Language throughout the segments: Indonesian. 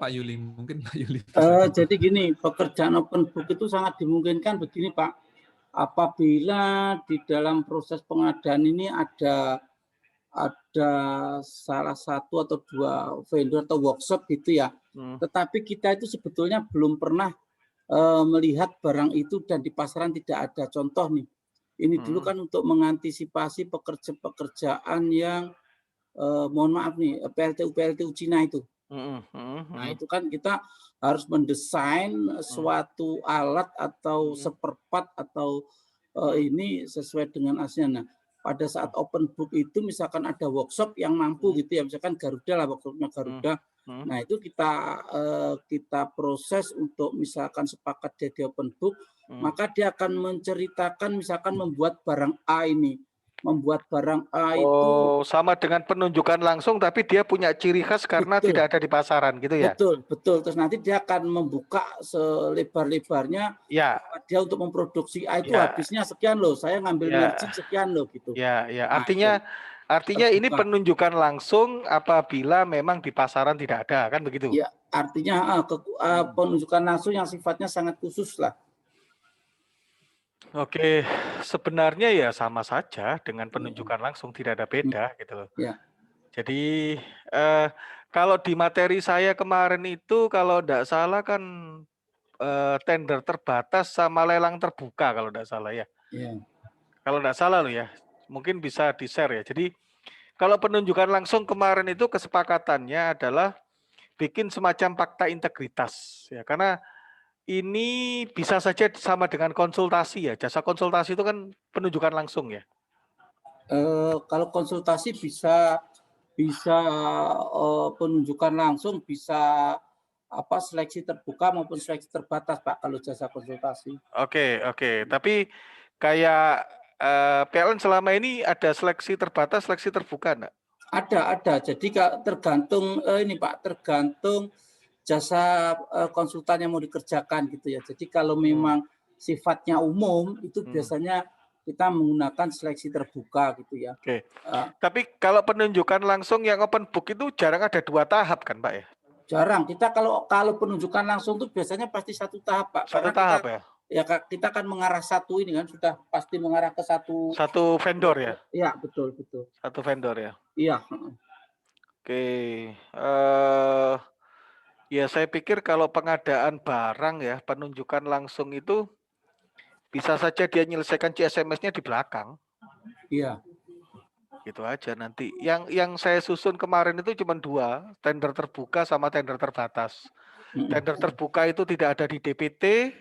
Pak Yuli. Mungkin Pak Yuli bisa Jadi gini, pekerjaan open book itu sangat dimungkinkan begini Pak. Apabila di dalam proses pengadaan ini ada salah satu atau dua vendor atau workshop gitu ya. Tetapi kita itu sebetulnya belum pernah melihat barang itu dan di pasaran tidak ada. Contoh nih, ini dulu kan untuk mengantisipasi pekerjaan yang mohon maaf nih, PLTU Cina itu. Nah itu kan kita harus mendesain suatu alat atau seperempat atau ini sesuai dengan aslinya. Nah, pada saat open book itu misalkan ada workshop yang mampu gitu ya, misalkan Garuda lah, workshopnya Garuda. Nah itu kita proses untuk misalkan sepakat jadi open book, maka dia akan menceritakan misalkan membuat barang A ini. Membuat barang A itu sama dengan penunjukan langsung, tapi dia punya ciri khas karena tidak ada di pasaran gitu ya. Betul. Terus nanti dia akan membuka selebar-lebarnya dia untuk memproduksi A itu habisnya sekian loh, saya ngambil margin sekian loh gitu. Ya. Artinya ini penunjukan langsung apabila memang di pasaran tidak ada, kan begitu? Ya, artinya penunjukan langsung yang sifatnya sangat khusus lah. Oke, sebenarnya ya sama saja dengan penunjukan langsung, tidak ada beda gitu loh. Ya. Jadi kalau di materi saya kemarin itu kalau tidak salah kan tender terbatas sama lelang terbuka kalau tidak salah ya. Kalau tidak salah loh ya, mungkin bisa di-share ya. Jadi kalau penunjukan langsung kemarin itu kesepakatannya adalah bikin semacam fakta integritas ya, karena ini bisa saja sama dengan konsultasi ya. Jasa konsultasi itu kan penunjukan langsung ya. Kalau konsultasi bisa penunjukan langsung, bisa seleksi terbuka maupun seleksi terbatas Pak kalau jasa konsultasi. Oke. Tapi kayak PLN selama ini ada seleksi terbatas, seleksi terbuka enggak? Ada. Jadi tergantung ini Pak, tergantung jasa konsultan yang mau dikerjakan gitu ya. Jadi kalau memang sifatnya umum itu biasanya kita menggunakan seleksi terbuka gitu ya. Oke. Tapi kalau penunjukan langsung yang open book itu jarang ada 2 tahap kan Pak ya? Jarang. Kita kalau penunjukan langsung itu biasanya pasti 1 tahap Pak. Satu tahap ya? Ya kita akan mengarah satu ini kan, sudah pasti mengarah ke satu vendor ya? Iya, betul. Satu vendor ya? Iya. Oke. Ya saya pikir kalau pengadaan barang ya, penunjukan langsung itu bisa saja dia menyelesaikan CSMS-nya di belakang. Iya. Gitu aja nanti. Yang saya susun kemarin itu cuma 2, tender terbuka sama tender terbatas. Tender terbuka itu tidak ada di DPT,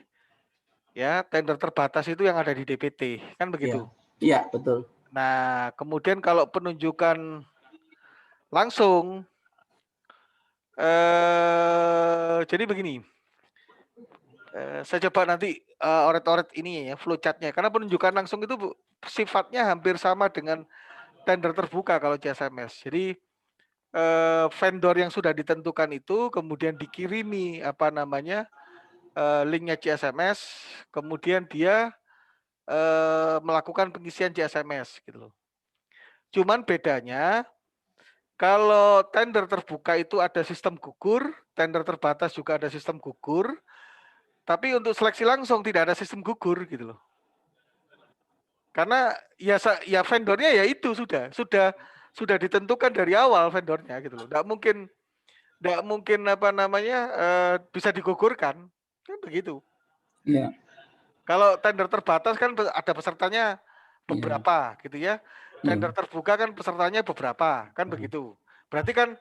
ya. Tender terbatas itu yang ada di DPT, kan begitu? Iya, betul. Nah, kemudian kalau penunjukan langsung, jadi begini. Saya coba nanti oret-oret ini ya, flowchart-nya. Karena penunjukan langsung itu sifatnya hampir sama dengan tender terbuka kalau CSMS. Jadi vendor yang sudah ditentukan itu kemudian dikirimi linknya CSMS, kemudian dia melakukan pengisian CSMS gitu loh. Cuman bedanya kalau tender terbuka itu ada sistem gugur, tender terbatas juga ada sistem gugur, tapi untuk seleksi langsung tidak ada sistem gugur gitu loh. Karena ya vendornya ya itu sudah ditentukan dari awal vendornya gitu loh. Nggak mungkin bisa digugurkan kan begitu. Iya. Kalau tender terbatas kan ada pesertanya beberapa gitu ya. Tender terbuka kan pesertanya beberapa kan begitu. Berarti kan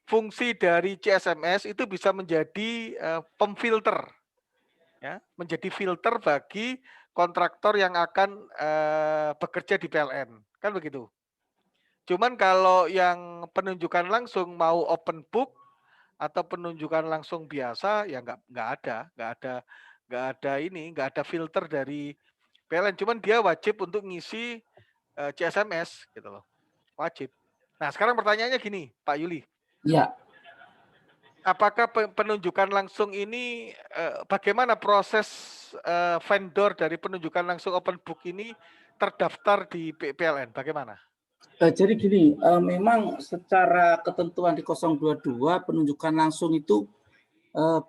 fungsi dari CSMS itu bisa menjadi pemfilter, ya, menjadi filter bagi kontraktor yang akan bekerja di PLN kan begitu. Cuman kalau yang penunjukan langsung mau open book atau penunjukan langsung biasa ya nggak ada filter dari PLN. Cuman dia wajib untuk ngisi CSMS gitu loh, wajib. Nah sekarang pertanyaannya gini Pak Yuli. Iya. Apakah penunjukan langsung ini bagaimana proses vendor dari penunjukan langsung open book ini terdaftar di PLN? Bagaimana? Jadi gini, memang secara ketentuan di 022 penunjukan langsung itu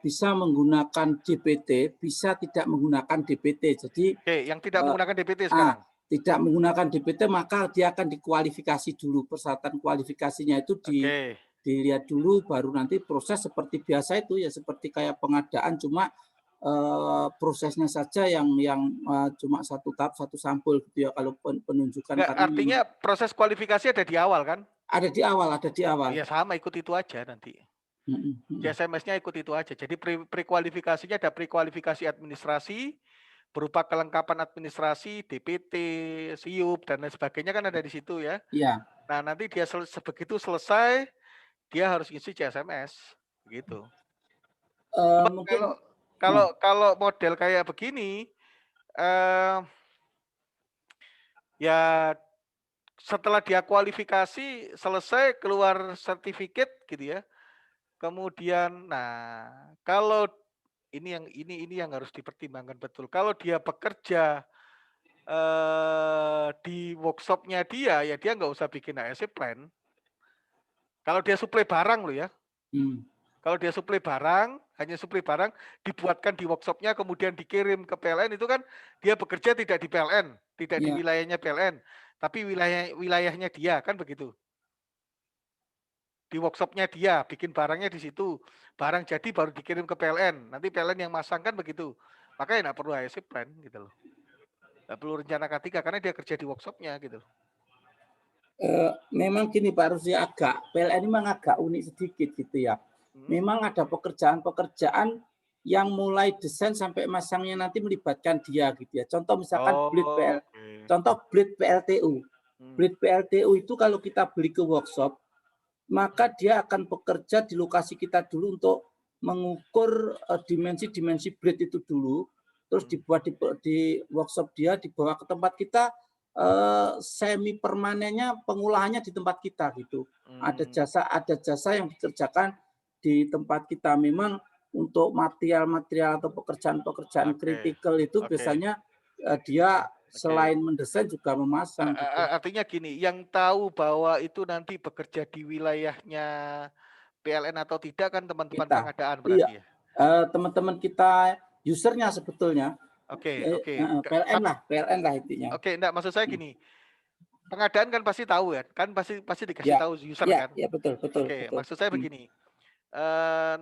bisa menggunakan DPT, bisa tidak menggunakan DPT. Jadi yang tidak menggunakan DPT sekarang. Tidak menggunakan DPT, maka dia akan dikualifikasi dulu. Persyaratan kualifikasinya itu dilihat dulu, baru nanti proses seperti biasa itu ya, seperti kayak pengadaan, cuma prosesnya saja yang cuma satu tahap, satu sampul gitu ya kalau penunjukan. Artinya proses kualifikasi ada di awal kan? Ada di awal. Iya sama, ikut itu aja nanti. SMS-nya ikut itu aja. Jadi prekualifikasinya ada prekualifikasi administrasi berupa kelengkapan administrasi, DPT, SIUP dan lain sebagainya kan ada di situ ya. Iya. Nah, nanti dia begitu selesai dia harus ngisi CSMS gitu. Kalau model kayak begini ya setelah dia kualifikasi selesai keluar sertifikat gitu ya. Kemudian kalau ini yang harus dipertimbangkan betul. Kalau dia bekerja di workshopnya dia, ya dia nggak usah bikin ASC plan. Kalau dia suplai barang loh ya. Kalau dia suplai barang, hanya suplai barang, dibuatkan di workshopnya, kemudian dikirim ke PLN, itu kan dia bekerja tidak di PLN, tidak di wilayahnya PLN, tapi wilayahnya dia, kan begitu. Di workshopnya dia, bikin barangnya di situ. Barang jadi baru dikirim ke PLN. Nanti PLN yang masang kan begitu. Makanya nggak perlu ASC plan gitu loh. Nggak perlu rencana K3 karena dia kerja di workshopnya gitu. Memang gini Pak Rusdi, PLN memang agak unik sedikit gitu ya. Memang ada pekerjaan yang mulai desain sampai masangnya nanti melibatkan dia gitu ya. Contoh misalkan blade PLTU. Blade PLTU itu kalau kita beli ke workshop, maka dia akan bekerja di lokasi kita dulu untuk mengukur dimensi-dimensi blade itu dulu, terus dibuat di workshop dia, dibawa ke tempat kita, semi permanennya pengolahannya di tempat kita gitu. Ada jasa yang dikerjakan di tempat kita. Memang untuk material-material atau pekerjaan-pekerjaan kritikal itu biasanya dia selain mendesain juga memasang. Gitu. Artinya gini, yang tahu bahwa itu nanti bekerja di wilayahnya PLN atau tidak kan teman-teman pengadaan berarti ya? Teman-teman kita usernya sebetulnya. Oke. PLN lah intinya. Oke, enggak, maksud saya gini. Pengadaan kan pasti tahu kan pasti dikasih tahu user kan? Iya, betul. Oke, maksud saya begini.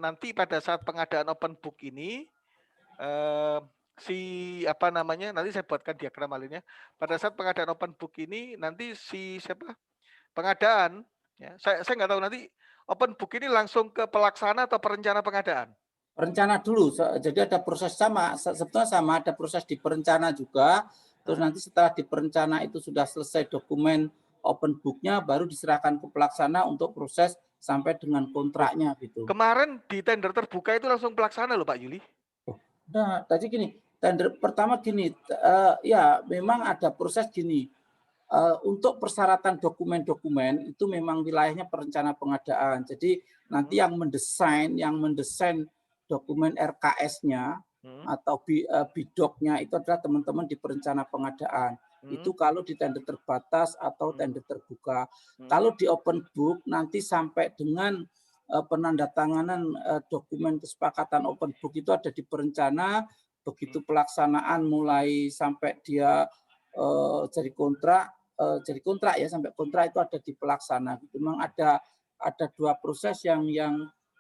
Nanti pada saat pengadaan open book ini nanti saya buatkan diagram alinnya. Pada saat pengadaan open book ini nanti pengadaan ya, saya nggak tahu nanti open book ini langsung ke pelaksana atau perencana pengadaan. Perencana dulu, jadi ada proses sebetulnya sama, ada proses di perencana juga. Terus nanti setelah di perencana itu sudah selesai dokumen open book-nya, baru diserahkan ke pelaksana untuk proses sampai dengan kontraknya gitu. Kemarin di tender terbuka itu langsung pelaksana loh Pak Yuli. Nah, tadi gini, tender pertama gini, ya memang ada proses gini. Untuk persyaratan dokumen-dokumen itu memang wilayahnya perencana pengadaan. Jadi nanti yang mendesain dokumen RKS-nya atau bidoknya itu adalah teman-teman di perencana pengadaan. Itu kalau di tender terbatas atau tender terbuka. Kalau di open book nanti sampai dengan penandatanganan dokumen kesepakatan open book itu ada di perencana, begitu pelaksanaan mulai sampai dia jadi kontrak ya, sampai kontrak itu ada di pelaksana. Memang ada dua proses yang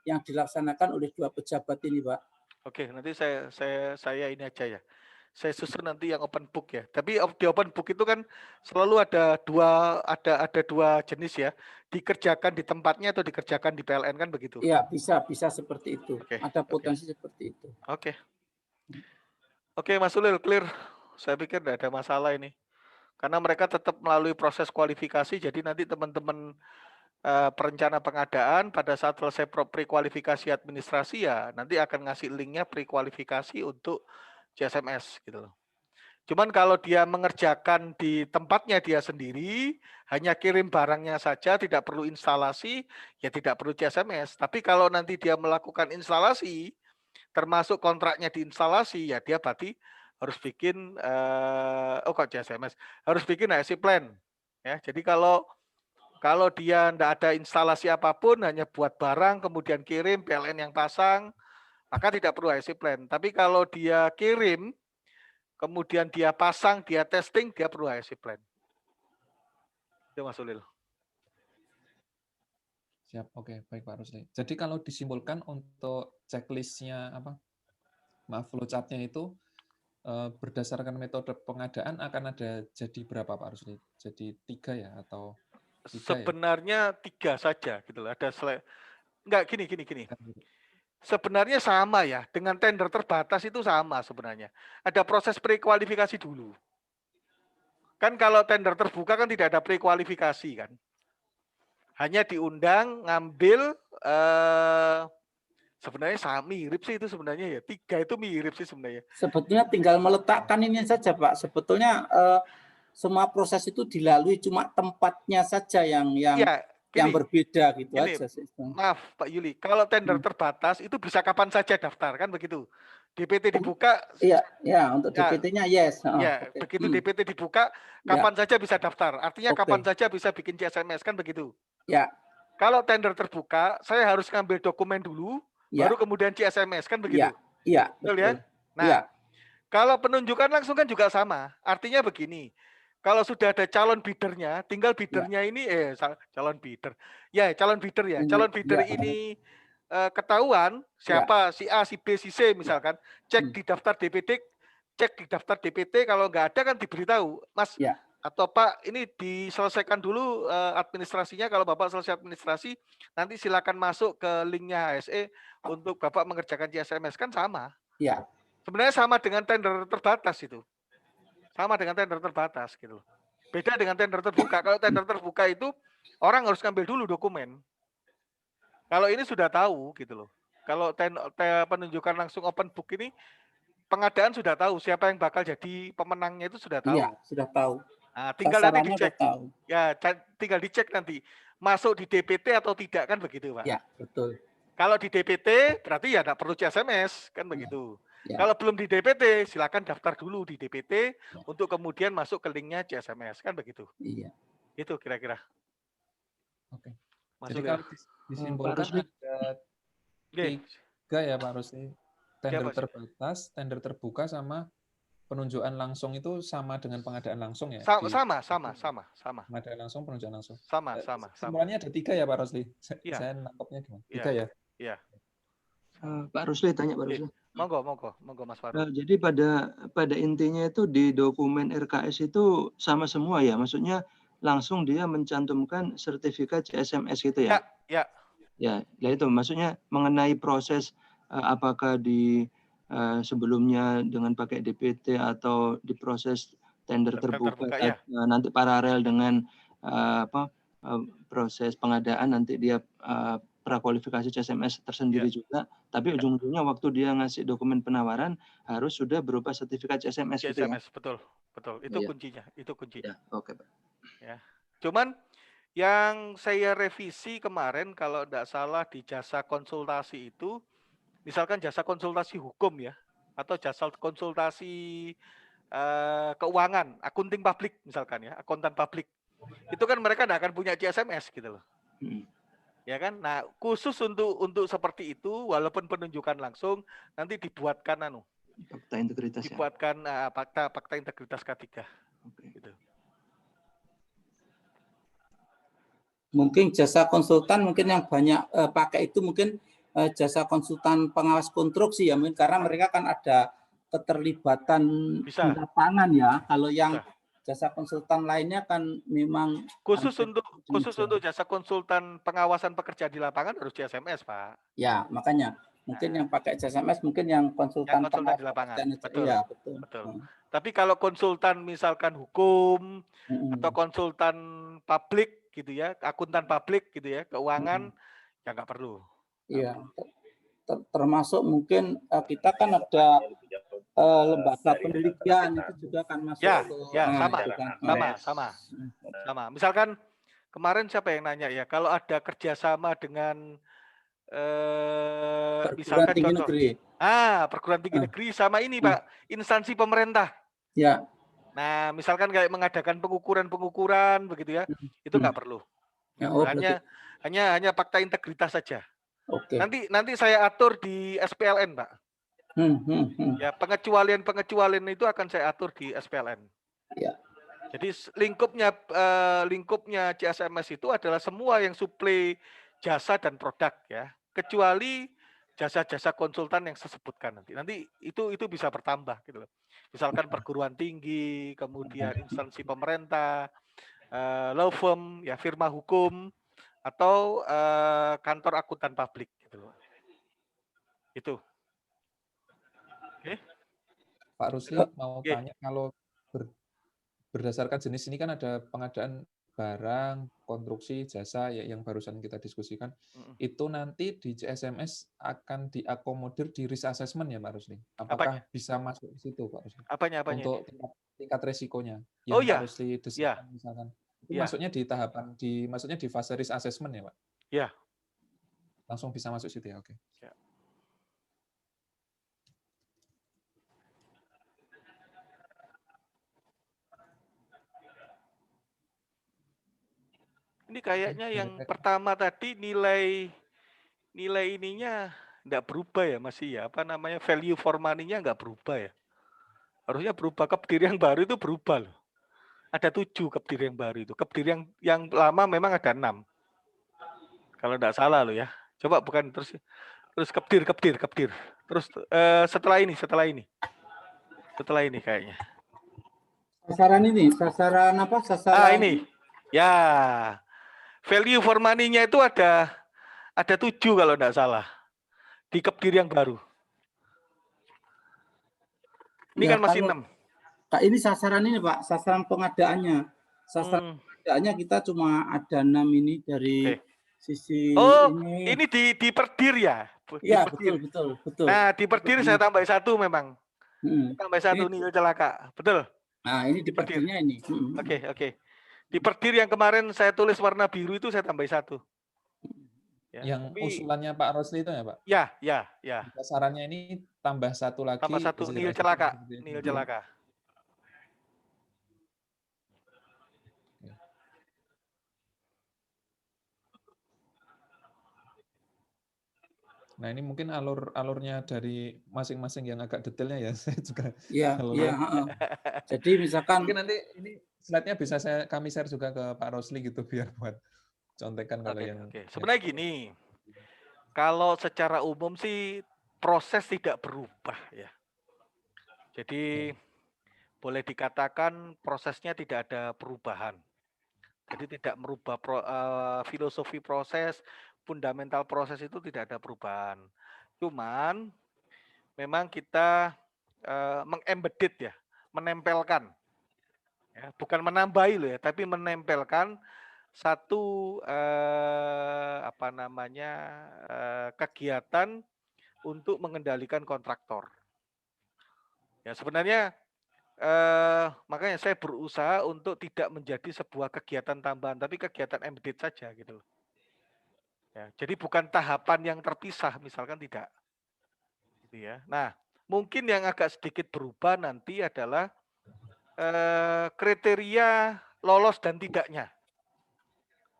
dilaksanakan oleh dua pejabat ini, Pak. Oke, nanti saya ini aja ya. Saya susun nanti yang open book ya. Tapi di open book itu kan selalu ada dua jenis ya. Dikerjakan di tempatnya atau dikerjakan di PLN kan begitu? Iya, bisa seperti itu. Ada potensi seperti itu. Oke, Mas Ulil, clear. Saya pikir tidak ada masalah ini. Karena mereka tetap melalui proses kualifikasi, jadi nanti teman-teman perencana pengadaan pada saat selesai prekualifikasi administrasi ya nanti akan ngasih linknya prekualifikasi untuk CSMS gitu loh. Cuman kalau dia mengerjakan di tempatnya dia sendiri, hanya kirim barangnya saja, tidak perlu instalasi, ya tidak perlu CSMS. Tapi kalau nanti dia melakukan instalasi, termasuk kontraknya diinstalasi, ya dia berarti harus bikin CSMS, harus bikin ASC plan. Ya, jadi kalau dia tidak ada instalasi apapun, hanya buat barang, kemudian kirim, PLN yang pasang, maka tidak perlu IC plan. Tapi kalau dia kirim, kemudian dia pasang, dia testing, dia perlu IC plan. Itu Mas Ulil. Siap, oke, baik Pak Rusli. Jadi kalau disimpulkan untuk checklistnya flowchart-nya itu berdasarkan metode pengadaan akan ada jadi berapa Pak Rusli? Jadi 3 ya atau 3 sebenarnya ya? 3 saja gitu loh. Ada enggak gini. Sebenarnya sama ya, dengan tender terbatas itu sama sebenarnya. Ada proses prekualifikasi dulu. Kan kalau tender terbuka kan tidak ada prekualifikasi kan. Hanya diundang, ngambil, sebenarnya mirip sih itu sebenarnya ya. 3 itu mirip sih sebenarnya. Sebetulnya tinggal meletakkan ini saja Pak. Sebetulnya semua proses itu dilalui, cuma tempatnya saja yang berbeda gitu aja. Maaf Pak Yuli, kalau tender terbatas itu bisa kapan saja daftar kan begitu. DPT dibuka. Iya, untuk DPT-nya yes. Ya, begitu DPT dibuka, kapan saja bisa daftar. Artinya kapan saja bisa bikin CSMS kan begitu. Ya. Kalau tender terbuka, saya harus ngambil dokumen dulu, baru kemudian CSMS kan begitu. Iya, betul ya. Nah, kalau penunjukan langsung kan juga sama. Artinya begini, kalau sudah ada calon biddernya, tinggal biddernya ini calon bidder. Ya, calon bidder ya. Calon bidder ini ketahuan siapa si A, si B, si C misalkan, cek di daftar DPT, cek di daftar DPT, kalau nggak ada kan diberitahu, Mas atau Pak ini diselesaikan dulu administrasinya. Kalau Bapak selesai administrasi, nanti silakan masuk ke linknya HSE untuk Bapak mengerjakan CSMS kan sama. Iya. Sebenarnya sama dengan tender terbatas itu. Sama dengan tender terbatas gitu. Beda dengan tender terbuka. Kalau tender terbuka itu orang harus ngambil dulu dokumen. Kalau ini sudah tahu gitu loh. Kalau penunjukan langsung open book ini pengadaan sudah tahu siapa yang bakal jadi pemenangnya itu sudah tahu. Iya, sudah tahu. Nah, tinggal nanti dicek. Ya, tinggal dicek nanti masuk di DPT atau tidak kan begitu, Pak. Ya, betul. Kalau di DPT berarti ya tidak perlu CSMS kan begitu. Ya. Kalau belum di DPT, silakan daftar dulu di DPT untuk kemudian masuk ke linknya CSMS kan begitu. Iya. Itu kira-kira. Oke. Jadi kalau disimpulkan ada 3 ya Pak Rusli. Tender terbatas, tender terbuka, sama penunjukan langsung itu sama dengan pengadaan langsung ya? Sama. Pengadaan langsung, penunjukan langsung. Sama. Semuanya ada 3 ya Pak Rusli? Saya nangkapnya gimana? 3 ya? Iya. Pak Rusli tanya Pak Rusli. Monggo Mas Faru. Jadi pada intinya itu di dokumen RKS itu sama semua ya? Maksudnya langsung dia mencantumkan sertifikat CSMS gitu ya? Ya. Ya, itu maksudnya mengenai proses apakah di sebelumnya dengan pakai DPT atau di proses tender terbuka ya. Nanti paralel dengan proses pengadaan nanti dia prakualifikasi CSMS tersendiri juga, tapi ujung-ujungnya waktu dia ngasih dokumen penawaran harus sudah berupa sertifikat CSMS gitu ya. Betul. Itu kuncinya, Ya, oke, Pak. Ya. Cuman yang saya revisi kemarin kalau tidak salah di jasa konsultasi itu, misalkan jasa konsultasi hukum ya, atau jasa konsultasi keuangan, akunting publik misalkan ya, akuntan publik. Itu kan mereka tidak akan punya CSMS gitu loh. Ya kan? Nah, khusus untuk seperti itu, walaupun penunjukan langsung, nanti dibuatkan fakta integritas dibuatkan fakta integritas K3. Gitu. Mungkin jasa konsultan mungkin yang banyak pakai itu mungkin jasa konsultan pengawas konstruksi ya, mungkin karena mereka kan ada keterlibatan di lapangan ya. Kalau yang jasa konsultan lainnya kan memang khusus untuk jasa konsultan pengawasan pekerja di lapangan harus CSMS, Pak. Ya, makanya mungkin yang pakai CSMS mungkin yang konsultan di lapangan. Betul. Ya, betul. Tapi kalau konsultan misalkan hukum atau konsultan publik gitu ya, akuntan publik gitu ya, keuangan ya nggak perlu. Iya. Termasuk mungkin kita kan ada lembaga penelitian itu juga kan masuk. Sama. Misalkan kemarin siapa yang nanya ya, kalau ada kerjasama dengan misalkan tinggi contoh, negeri. perguruan tinggi negeri sama ini Pak, instansi pemerintah. Ya. Nah, misalkan kayak mengadakan pengukuran begitu ya, itu nggak perlu. Hanya fakta integritas saja. Oke. Nanti saya atur di SPLN, Pak. Ya, pengecualian itu akan saya atur di SPLN. Ya. Jadi lingkupnya CSMS itu adalah semua yang suplai jasa dan produk ya, kecuali jasa-jasa konsultan yang saya sebutkan nanti. Nanti itu bisa bertambah gitu loh. Misalkan perguruan tinggi, kemudian instansi pemerintah, law firm, ya firma hukum, atau kantor akuntan publik gitu loh. Itu. Oke. Pak Rusli mau tanya, kalau berdasarkan jenis ini kan ada pengadaan barang, konstruksi, jasa ya, yang barusan kita diskusikan. Itu nanti di CSMS akan diakomodir di risk assessment ya Pak Rusli? Apakah bisa masuk di situ Pak Rusli? Apanya Untuk tingkat resikonya yang oh, Pak Rusli desain misalkan. Itu ya. masuknya di tahapan maksudnya di fase risk assessment ya Pak? Ya. Langsung bisa masuk situ ya, oke. Ya. Ini kayaknya yang pertama tadi nilai ininya nggak berubah ya, masih ya, apa namanya, value for money-nya nggak berubah ya. Harusnya berubah. Kebdir yang baru itu berubah loh. Ada 7 kebdir yang baru itu. Kebdir yang lama memang ada 6. Kalau nggak salah loh ya. Coba bukan terus kebdir. Terus setelah ini kayaknya. Sasaran apa? Sasaran ini. Ya. Value for money-nya itu ada 7 kalau nggak salah. Di kebdir yang baru. Ini ya, kan masih 6. Kak, ini sasaran ini Pak, sasaran pengadaannya. Sasaran pengadaannya kita cuma ada 6 ini dari sisi ini di perdir ya? Iya, betul. Nah, di perdir saya tambah 1 memang. Tambah 1 nilai celaka. Betul. Nah, ini di perdirnya ini. Oke. Di perdir yang kemarin saya tulis warna biru itu saya tambah 1. Ya, yang usulannya Pak Rosli itu ya Pak? Ya. Sasarannya ini tambah 1 lagi. Tambah 1 nil celaka. Nil celaka. Nah, ini mungkin alurnya dari masing-masing yang agak detailnya ya. Saya juga. Iya. Jadi misalkan mungkin nanti ini slide-nya bisa kami share juga ke Pak Rosli gitu biar buat contekan kalau yang. Sebenarnya gini. Kalau secara umum sih proses tidak berubah ya. Jadi boleh dikatakan prosesnya tidak ada perubahan. Jadi tidak merubah filosofi proses, fundamental proses itu tidak ada perubahan. Cuman memang kita mengembedded ya, menempelkan. Ya, bukan menambahi loh ya, tapi menempelkan satu kegiatan untuk mengendalikan kontraktor. Ya sebenarnya makanya saya berusaha untuk tidak menjadi sebuah kegiatan tambahan, tapi kegiatan embedded saja gitu. Ya, jadi bukan tahapan yang terpisah, misalkan tidak. Gitu ya. Nah, mungkin yang agak sedikit berubah nanti adalah kriteria lolos dan tidaknya.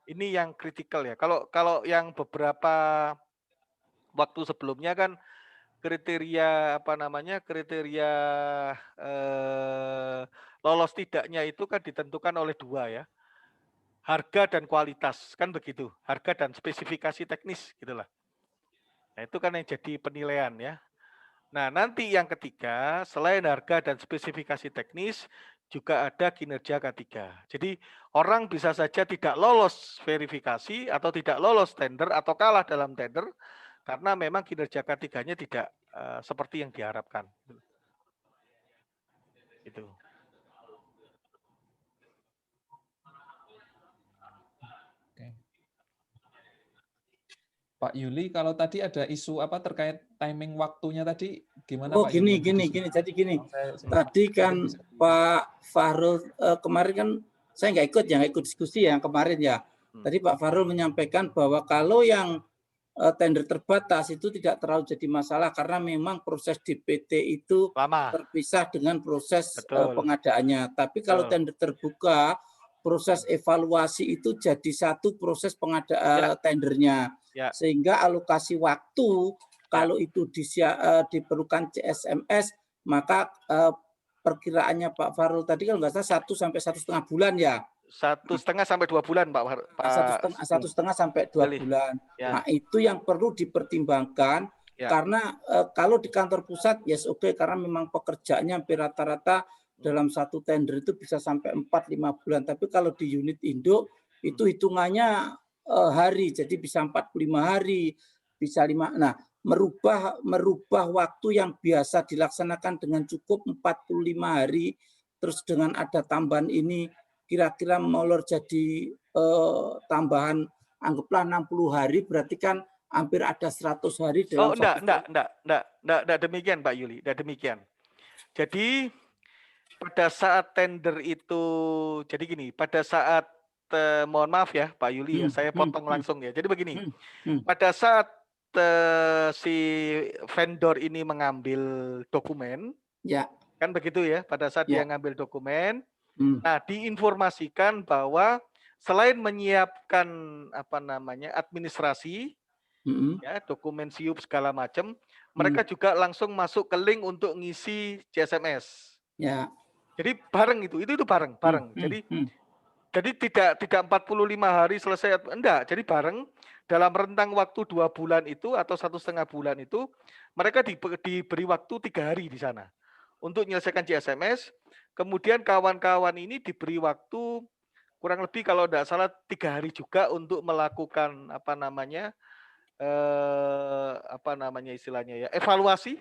Ini yang kritikal ya. Kalau yang beberapa waktu sebelumnya kan kriteria lolos tidaknya itu kan ditentukan oleh 2 ya. Harga dan kualitas, kan begitu. Harga dan spesifikasi teknis gitulah. Nah, itu kan yang jadi penilaian ya. Nah, nanti yang ketiga, selain harga dan spesifikasi teknis, juga ada kinerja K3. Jadi orang bisa saja tidak lolos verifikasi atau tidak lolos tender atau kalah dalam tender karena memang kinerja K3-nya tidak seperti yang diharapkan. Itu. Pak Yuli, kalau tadi ada isu apa terkait timing waktunya tadi gimana Pak? Gini. Jadi gini. Tadi kan Pak Fahrul kemarin kan saya nggak ikut diskusi yang kemarin ya. Tadi Pak Fahrul menyampaikan bahwa kalau yang tender terbatas itu tidak terlalu jadi masalah karena memang proses DPT itu terpisah dengan proses pengadaannya. Tapi kalau tender terbuka proses evaluasi itu jadi satu proses pengadaan tendernya. Sehingga alokasi waktu kalau itu diperlukan CSMS, maka perkiraannya Pak Farul tadi kalau nggak salah 1 sampai 1,5 bulan ya. 1,5 sampai 2 bulan, Pak. 1,5 sampai 2 bulan. Nah, itu yang perlu dipertimbangkan karena kalau di kantor pusat oke, karena memang pekerjaannya hampir rata-rata dalam satu tender itu bisa sampai 4-5 bulan. Tapi kalau di unit induk itu hitungannya hari, jadi bisa 45 hari, bisa 5. Nah, merubah waktu yang biasa dilaksanakan dengan cukup 45 hari, terus dengan ada tambahan ini kira-kira molor jadi tambahan anggaplah 60 hari, berarti kan hampir ada 100 hari dalam enggak demikian Pak Yuli, enggak demikian. Jadi pada saat tender itu, jadi gini, pada saat mohon maaf ya Pak Yuli ya, saya potong langsung ya. Jadi begini, pada saat si vendor ini mengambil dokumen, kan begitu ya, pada saat dia ngambil dokumen, nah diinformasikan bahwa selain menyiapkan administrasi, dokumen siup segala macam, mereka juga langsung masuk ke link untuk ngisi CSMS. Jadi bareng itu bareng. Jadi tidak 45 hari selesai, enggak. Jadi bareng dalam rentang waktu 2 bulan itu atau 1,5 bulan itu, mereka diberi waktu 3 hari di sana untuk menyelesaikan CSMS. Kemudian kawan-kawan ini diberi waktu kurang lebih kalau tidak salah 3 hari juga untuk melakukan istilahnya ya, evaluasi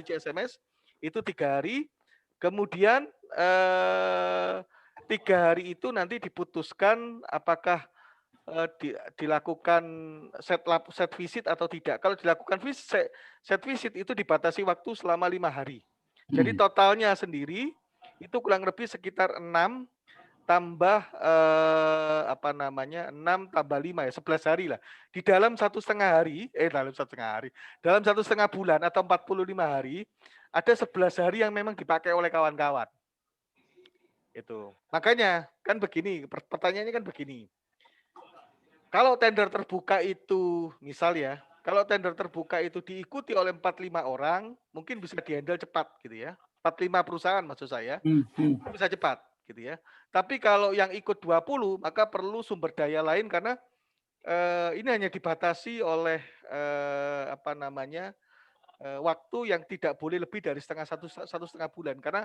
CSMS itu 3 hari. Kemudian 3 hari itu nanti diputuskan apakah dilakukan set visit atau tidak. Kalau dilakukan set visit itu dibatasi waktu selama 5 hari. Jadi totalnya sendiri itu kurang lebih sekitar 6 tambah 6 tambah 5 ya, 11 hari lah. Di dalam 1,5 hari, dalam 1,5 bulan atau 45 hari, ada 11 hari yang memang dipakai oleh kawan-kawan. Itu. Makanya kan begini, pertanyaannya kan begini. Kalau tender terbuka itu, misal ya, kalau tender terbuka itu diikuti oleh 45 orang, mungkin bisa dihandle cepat gitu ya. 45 perusahaan maksud saya, bisa cepat gitu ya. Tapi kalau yang ikut 20, maka perlu sumber daya lain karena ini hanya dibatasi oleh waktu yang tidak boleh lebih dari satu setengah bulan. Karena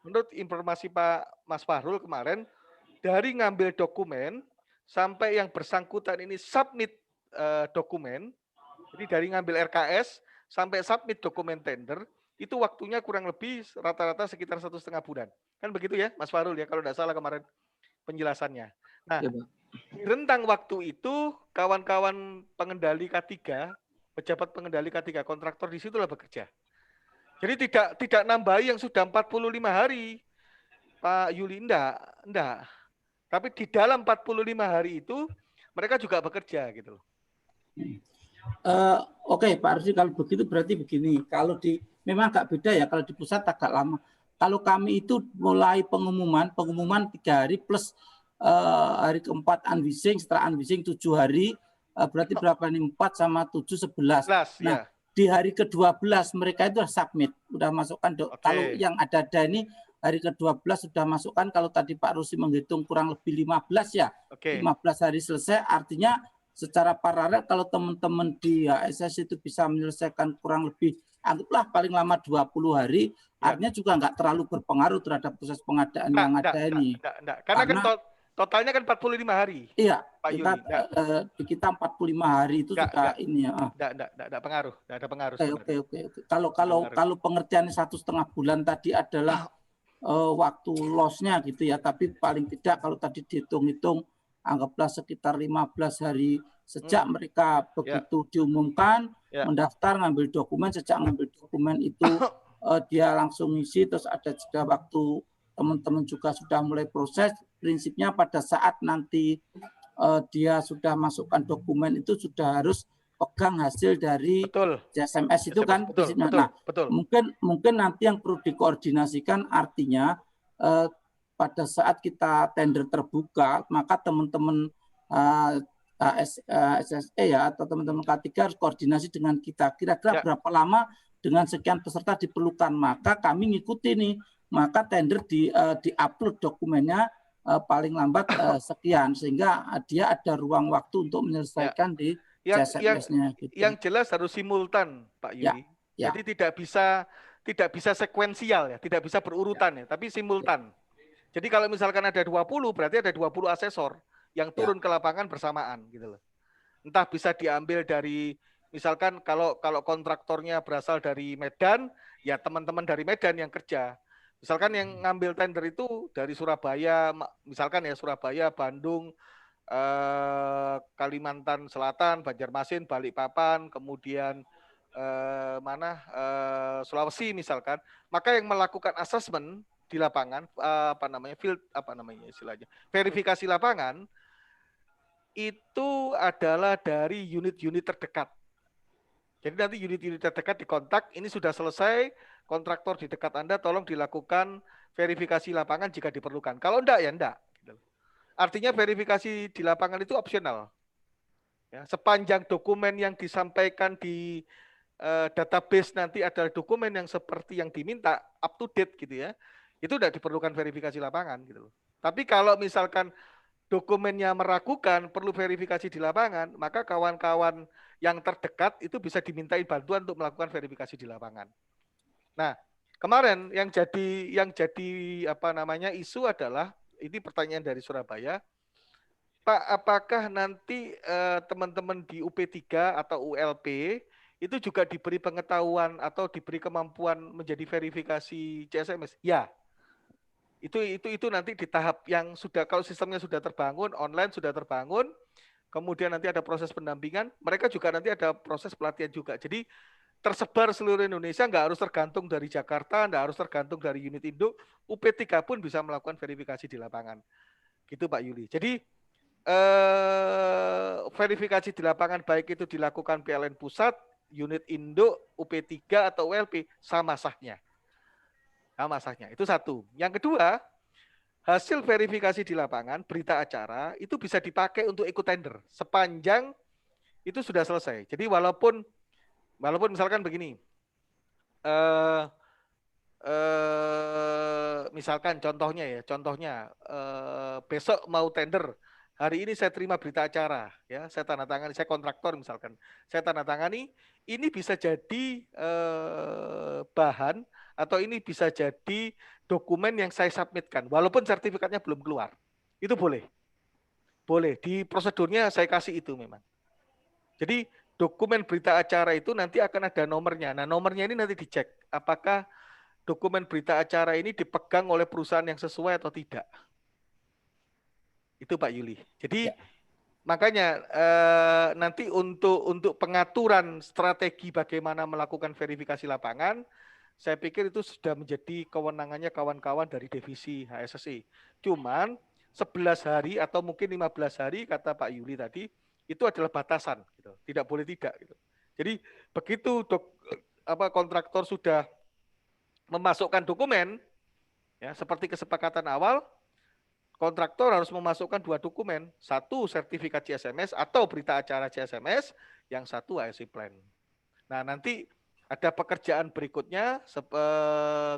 menurut informasi Pak Mas Fahrul kemarin, dari ngambil dokumen sampai yang bersangkutan ini submit dokumen, jadi dari ngambil RKS sampai submit dokumen tender, itu waktunya kurang lebih rata-rata sekitar 1,5 bulan. Kan begitu ya Mas Fahrul ya, kalau tidak salah kemarin penjelasannya. Nah, di rentang waktu itu kawan-kawan pengendali K3, pejabat pengendali K3, kontraktor di situlah bekerja. Jadi tidak nambahi yang sudah 45 hari. Pak Yuli, enggak. Tapi di dalam 45 hari itu mereka juga bekerja gitu loh. Oke, Pak Rusdi, kalau begitu berarti begini. Kalau memang agak beda ya, kalau di pusat agak lama. Kalau kami itu mulai pengumuman 3 hari plus hari keempat unvising, setelah unvising 7 hari, berarti berapa nih? 4 sama 7, 11. Nah, di hari ke-12 mereka itu submit, udah masukkan. Kalau yang ada ini hari ke-12 sudah masukkan, kalau tadi Pak Rusdi menghitung kurang lebih 15 ya. 15 hari selesai, artinya secara paralel kalau teman-teman di HSS itu bisa menyelesaikan kurang lebih, anggaplah paling lama 20 hari, artinya juga nggak terlalu berpengaruh terhadap proses pengadaan yang ada ini. Karena kan totalnya kan 45 hari. Iya, Pak Yuli. Kita 45 hari itu juga ini ya. Enggak pengaruh, enggak ada pengaruh. Oke. Kalau pengertian 1,5 bulan tadi adalah waktu loss-nya gitu ya, tapi paling tidak kalau tadi dihitung-hitung anggaplah sekitar 15 hari sejak mereka begitu diumumkan, mendaftar, ngambil dokumen, sejak ngambil dokumen itu dia langsung ngisi, terus ada jeda waktu teman-teman juga sudah mulai proses. Prinsipnya pada saat nanti dia sudah masukkan dokumen itu sudah harus pegang hasil dari CSMS itu kan. Betul. Mungkin nanti yang perlu dikoordinasikan artinya pada saat kita tender terbuka, maka teman-teman SSE ya atau teman-teman K3 harus koordinasi dengan kita. Kira-kira berapa lama dengan sekian peserta diperlukan, maka kami ngikuti nih, maka tender di-upload dokumennya paling lambat sekian, sehingga dia ada ruang waktu untuk menyelesaikan di CSMS-nya. Gitu. Yang jelas harus simultan, Pak Yuli. Jadi tidak bisa sekuensial ya, tidak bisa berurutan ya, tapi simultan. Jadi kalau misalkan ada 20, berarti ada 20 asesor yang turun ke lapangan bersamaan gitu loh. Entah bisa diambil dari, misalkan kalau kontraktornya berasal dari Medan, ya teman-teman dari Medan yang kerja. Misalkan yang ngambil tender itu dari Surabaya, misalkan ya Surabaya, Bandung, Kalimantan Selatan, Banjarmasin, Balikpapan, kemudian Sulawesi misalkan, maka yang melakukan asesmen di lapangan, verifikasi lapangan itu adalah dari unit-unit terdekat. Jadi nanti unit-unit terdekat dikontak, ini sudah selesai, kontraktor di dekat Anda tolong dilakukan verifikasi lapangan jika diperlukan. Kalau enggak ya enggak. Artinya verifikasi di lapangan itu opsional. Ya, sepanjang dokumen yang disampaikan di database nanti adalah dokumen yang seperti yang diminta, up to date gitu ya, itu tidak diperlukan verifikasi lapangan gitu loh. Tapi kalau misalkan dokumennya meragukan, perlu verifikasi di lapangan, maka kawan-kawan yang terdekat itu bisa dimintai bantuan untuk melakukan verifikasi di lapangan. Nah, kemarin yang jadi isu adalah, ini pertanyaan dari Surabaya, Pak, apakah nanti teman-teman di UP3 atau ULP itu juga diberi pengetahuan atau diberi kemampuan menjadi verifikasi CSMS? Ya. Itu nanti di tahap yang sudah, kalau sistemnya sudah terbangun, online sudah terbangun, kemudian nanti ada proses pendampingan, mereka juga nanti ada proses pelatihan juga. Jadi tersebar seluruh Indonesia, nggak harus tergantung dari Jakarta, nggak harus tergantung dari unit induk, UP3 pun bisa melakukan verifikasi di lapangan. Gitu Pak Yuli. Jadi verifikasi di lapangan baik itu dilakukan PLN pusat, unit induk, UP3 atau ULP sama sahnya. Sama sahnya. Itu satu. Yang kedua, hasil verifikasi di lapangan, berita acara itu bisa dipakai untuk ikut tender sepanjang itu sudah selesai. Jadi walaupun misalkan begini, misalkan contohnya besok mau tender, hari ini saya terima berita acara, ya saya tanda tangani, saya kontraktor misalkan, saya tanda tangani, ini bisa jadi bahan atau ini bisa jadi dokumen yang saya submitkan, walaupun sertifikatnya belum keluar, itu boleh di prosedurnya saya kasih itu memang. Jadi dokumen berita acara itu nanti akan ada nomornya. Nah nomornya ini nanti dicek apakah dokumen berita acara ini dipegang oleh perusahaan yang sesuai atau tidak. Itu Pak Yuli. Jadi makanya nanti untuk pengaturan strategi bagaimana melakukan verifikasi lapangan, saya pikir itu sudah menjadi kewenangannya kawan-kawan dari divisi HSSI. Cuman 11 hari atau mungkin 15 hari kata Pak Yuli tadi, itu adalah batasan, gitu. Tidak boleh tidak. Gitu. Jadi begitu kontraktor sudah memasukkan dokumen, ya seperti kesepakatan awal, kontraktor harus memasukkan 2 dokumen, satu sertifikat CSMS atau berita acara CSMS, yang satu HSI Plan. Nah nanti ada pekerjaan berikutnya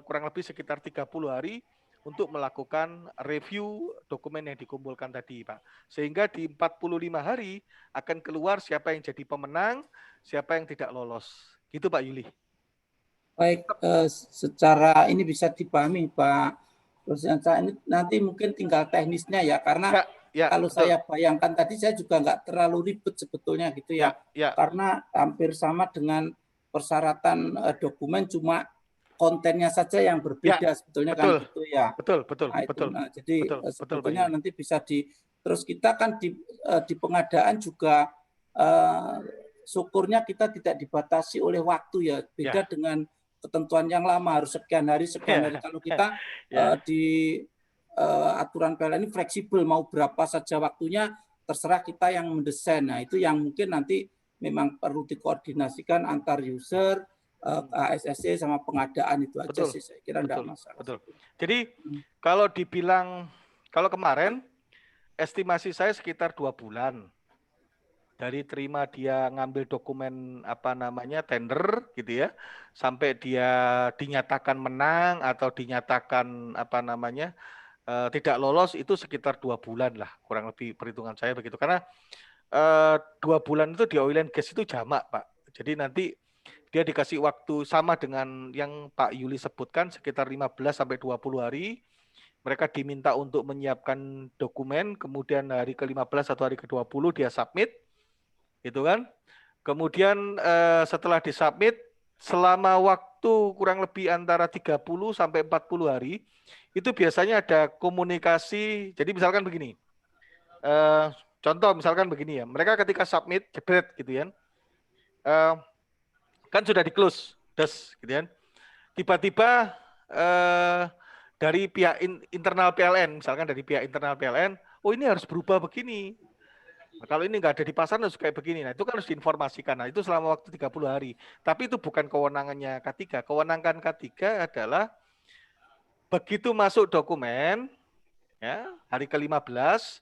kurang lebih sekitar 30 hari untuk melakukan review dokumen yang dikumpulkan tadi Pak. Sehingga di 45 hari akan keluar siapa yang jadi pemenang, siapa yang tidak lolos. Gitu Pak Yuli. Baik, secara ini bisa dipahami Pak Rosyansa, ini nanti mungkin tinggal teknisnya ya, karena kalau betul. Saya bayangkan tadi saya juga nggak terlalu ribet sebetulnya gitu ya, karena hampir sama dengan persyaratan dokumen, cuma kontennya saja yang berbeda sebetulnya, betul. Kan gitu ya. Betul. Nah, jadi sebetulnya nanti bisa terus kita kan di pengadaan juga syukurnya kita tidak dibatasi oleh waktu ya, beda dengan ketentuan yang lama harus sekian hari. Kalau kita di aturan PLN ini fleksibel, mau berapa saja waktunya terserah kita yang mendesain. Nah itu yang mungkin nanti memang perlu dikoordinasikan antar user, KSSC sama pengadaan itu aja Betul, sih, saya kira enggak betul, masalah. betul. Jadi kalau dibilang, kalau kemarin estimasi saya sekitar 2 bulan dari terima dia ngambil dokumen apa namanya tender gitu ya, sampai dia dinyatakan menang atau dinyatakan apa namanya tidak lolos, itu sekitar 2 bulan lah, kurang lebih perhitungan saya begitu. Karena 2 bulan itu di oil and gas itu jamak, Pak. Jadi nanti dia dikasih waktu sama dengan yang Pak Yuli sebutkan, sekitar 15 sampai 20 hari. Mereka diminta untuk menyiapkan dokumen, kemudian hari ke-15 atau hari ke-20 dia submit, gitu kan. Kemudian setelah disubmit, selama waktu kurang lebih antara 30 sampai 40 hari, itu biasanya ada komunikasi. Jadi misalkan begini, contoh misalkan begini ya, mereka ketika submit, jebret gitu ya, kan sudah di-close, gitu kan. Tiba-tiba dari pihak internal PLN, misalkan dari pihak internal PLN, oh ini harus berubah begini. Nah, kalau ini nggak ada di pasaran harus kayak begini. Nah, itu kan harus diinformasikan. Nah, itu selama waktu 30 hari. Tapi itu bukan kewenangannya K3. Kewenangan K3 adalah begitu masuk dokumen, ya, hari ke-15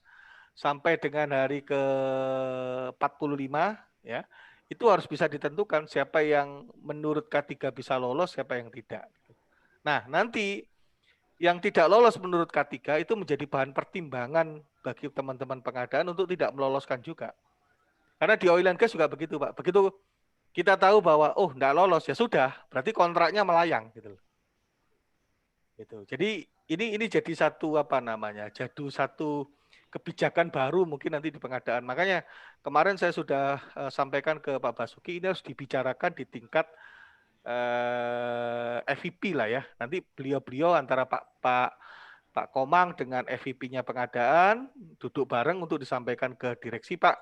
sampai dengan hari ke-45, ya, itu harus bisa ditentukan siapa yang menurut K3 bisa lolos, siapa yang tidak. Nah, nanti yang tidak lolos menurut K3 itu menjadi bahan pertimbangan bagi teman-teman pengadaan untuk tidak meloloskan juga. Karena di oil and gas juga begitu, Pak. Begitu kita tahu bahwa oh enggak lolos, ya sudah, berarti kontraknya melayang gitu. Gitu. Jadi ini jadi satu apa namanya? Jadi satu kebijakan baru mungkin nanti di pengadaan. Makanya kemarin saya sudah sampaikan ke Pak Basuki, ini harus dibicarakan di tingkat FVP lah ya. Nanti beliau-beliau antara Pak Komang dengan FVP-nya pengadaan duduk bareng untuk disampaikan ke direksi, Pak.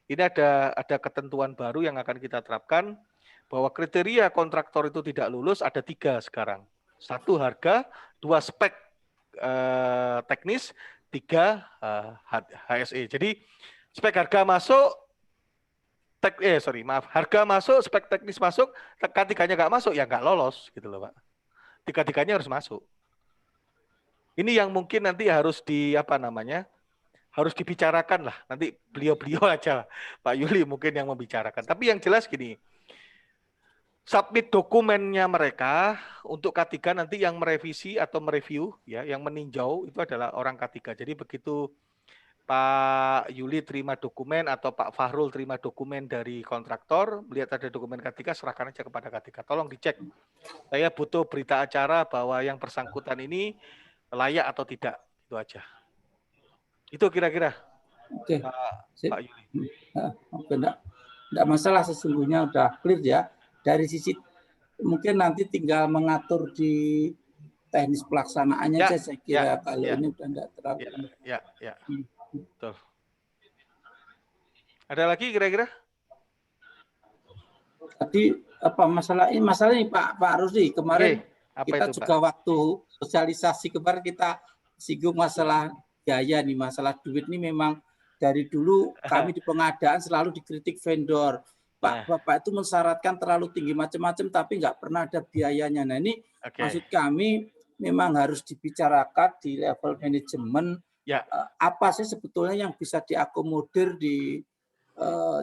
Ini ada ketentuan baru yang akan kita terapkan bahwa kriteria kontraktor itu tidak lulus ada 3 sekarang. 1 harga, 2 spek teknis, 3 HSE. Jadi spek harga masuk, harga masuk, spek teknis masuk, K3-nya nggak masuk ya nggak lolos gitu loh, Pak. 3-3-nya harus masuk. Ini yang mungkin nanti harus harus dibicarakan lah. Nanti beliau-beliau aja, Pak Yuli mungkin yang membicarakan. Tapi yang jelas gini, submit dokumennya mereka untuk K3, nanti yang merevisi atau mereview, ya, yang meninjau itu adalah orang K3. Jadi begitu Pak Yuli terima dokumen atau Pak Fahrul terima dokumen dari kontraktor, melihat ada dokumen K3, serahkan aja kepada K3. Tolong dicek. Saya butuh berita acara bahwa yang bersangkutan ini layak atau tidak. Itu aja. Itu kira-kira. Oke. Pak Yuli. Oke, enggak masalah, sesungguhnya udah clear ya. Dari sisi mungkin nanti tinggal mengatur di teknis pelaksanaannya aja, saya kira kalau ini udah enggak terlalu. Ya. Betul. Ada lagi kira-kira? Tadi apa masalah ini Pak Rusdi kemarin kita itu, juga Pak? Waktu sosialisasi kemarin kita singgung masalah biaya nih, masalah duit nih. Memang dari dulu kami di pengadaan selalu dikritik vendor. Bapak itu mensyaratkan terlalu tinggi macam-macam tapi nggak pernah ada biayanya. Nah ini maksud kami memang harus dibicarakan di level manajemen. Ya. Apa sih sebetulnya yang bisa diakomodir di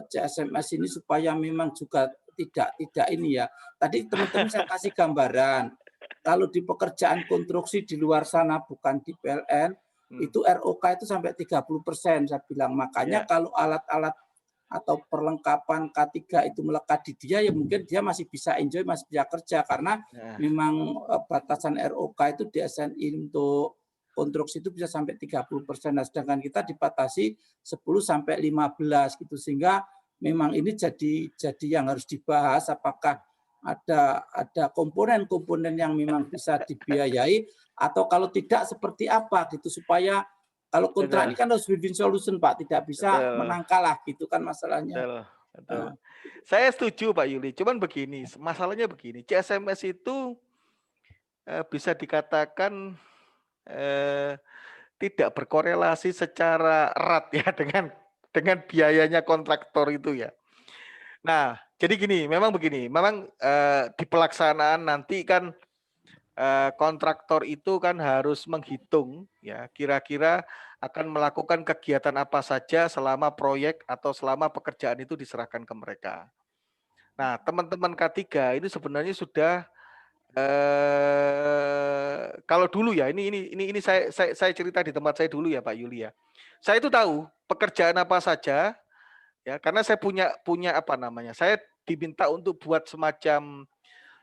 CSMS ini supaya memang juga tidak ini ya. Tadi teman-teman saya kasih gambaran. Kalau di pekerjaan konstruksi di luar sana bukan di PLN, itu ROK itu sampai 30% saya bilang. Makanya kalau alat-alat atau perlengkapan K3 itu melekat di dia, ya mungkin dia masih bisa enjoy, masih bisa kerja karena memang batasan ROK itu di SNI untuk konstruksi itu bisa sampai 30%. Nah, sedangkan kita dibatasi 10 sampai 15 gitu, sehingga memang ini jadi yang harus dibahas, apakah ada komponen-komponen yang memang bisa dibiayai atau kalau tidak seperti apa gitu, supaya kalau kontrak ini kan harus win-win solution, Pak, tidak bisa menang kalah gitu kan masalahnya. Betul. Saya setuju Pak Yuli, cuman begini, masalahnya begini, CSMS itu bisa dikatakan tidak berkorelasi secara erat ya dengan biayanya kontraktor itu ya. Nah, jadi gini, memang di pelaksanaan nanti kan kontraktor itu kan harus menghitung ya kira-kira akan melakukan kegiatan apa saja selama proyek atau selama pekerjaan itu diserahkan ke mereka. Nah, teman-teman K3 ini sebenarnya sudah kalau dulu ya, ini saya cerita di tempat saya dulu ya Pak Yuli ya. Saya itu tahu pekerjaan apa saja ya, karena saya punya apa namanya? Saya diminta untuk buat semacam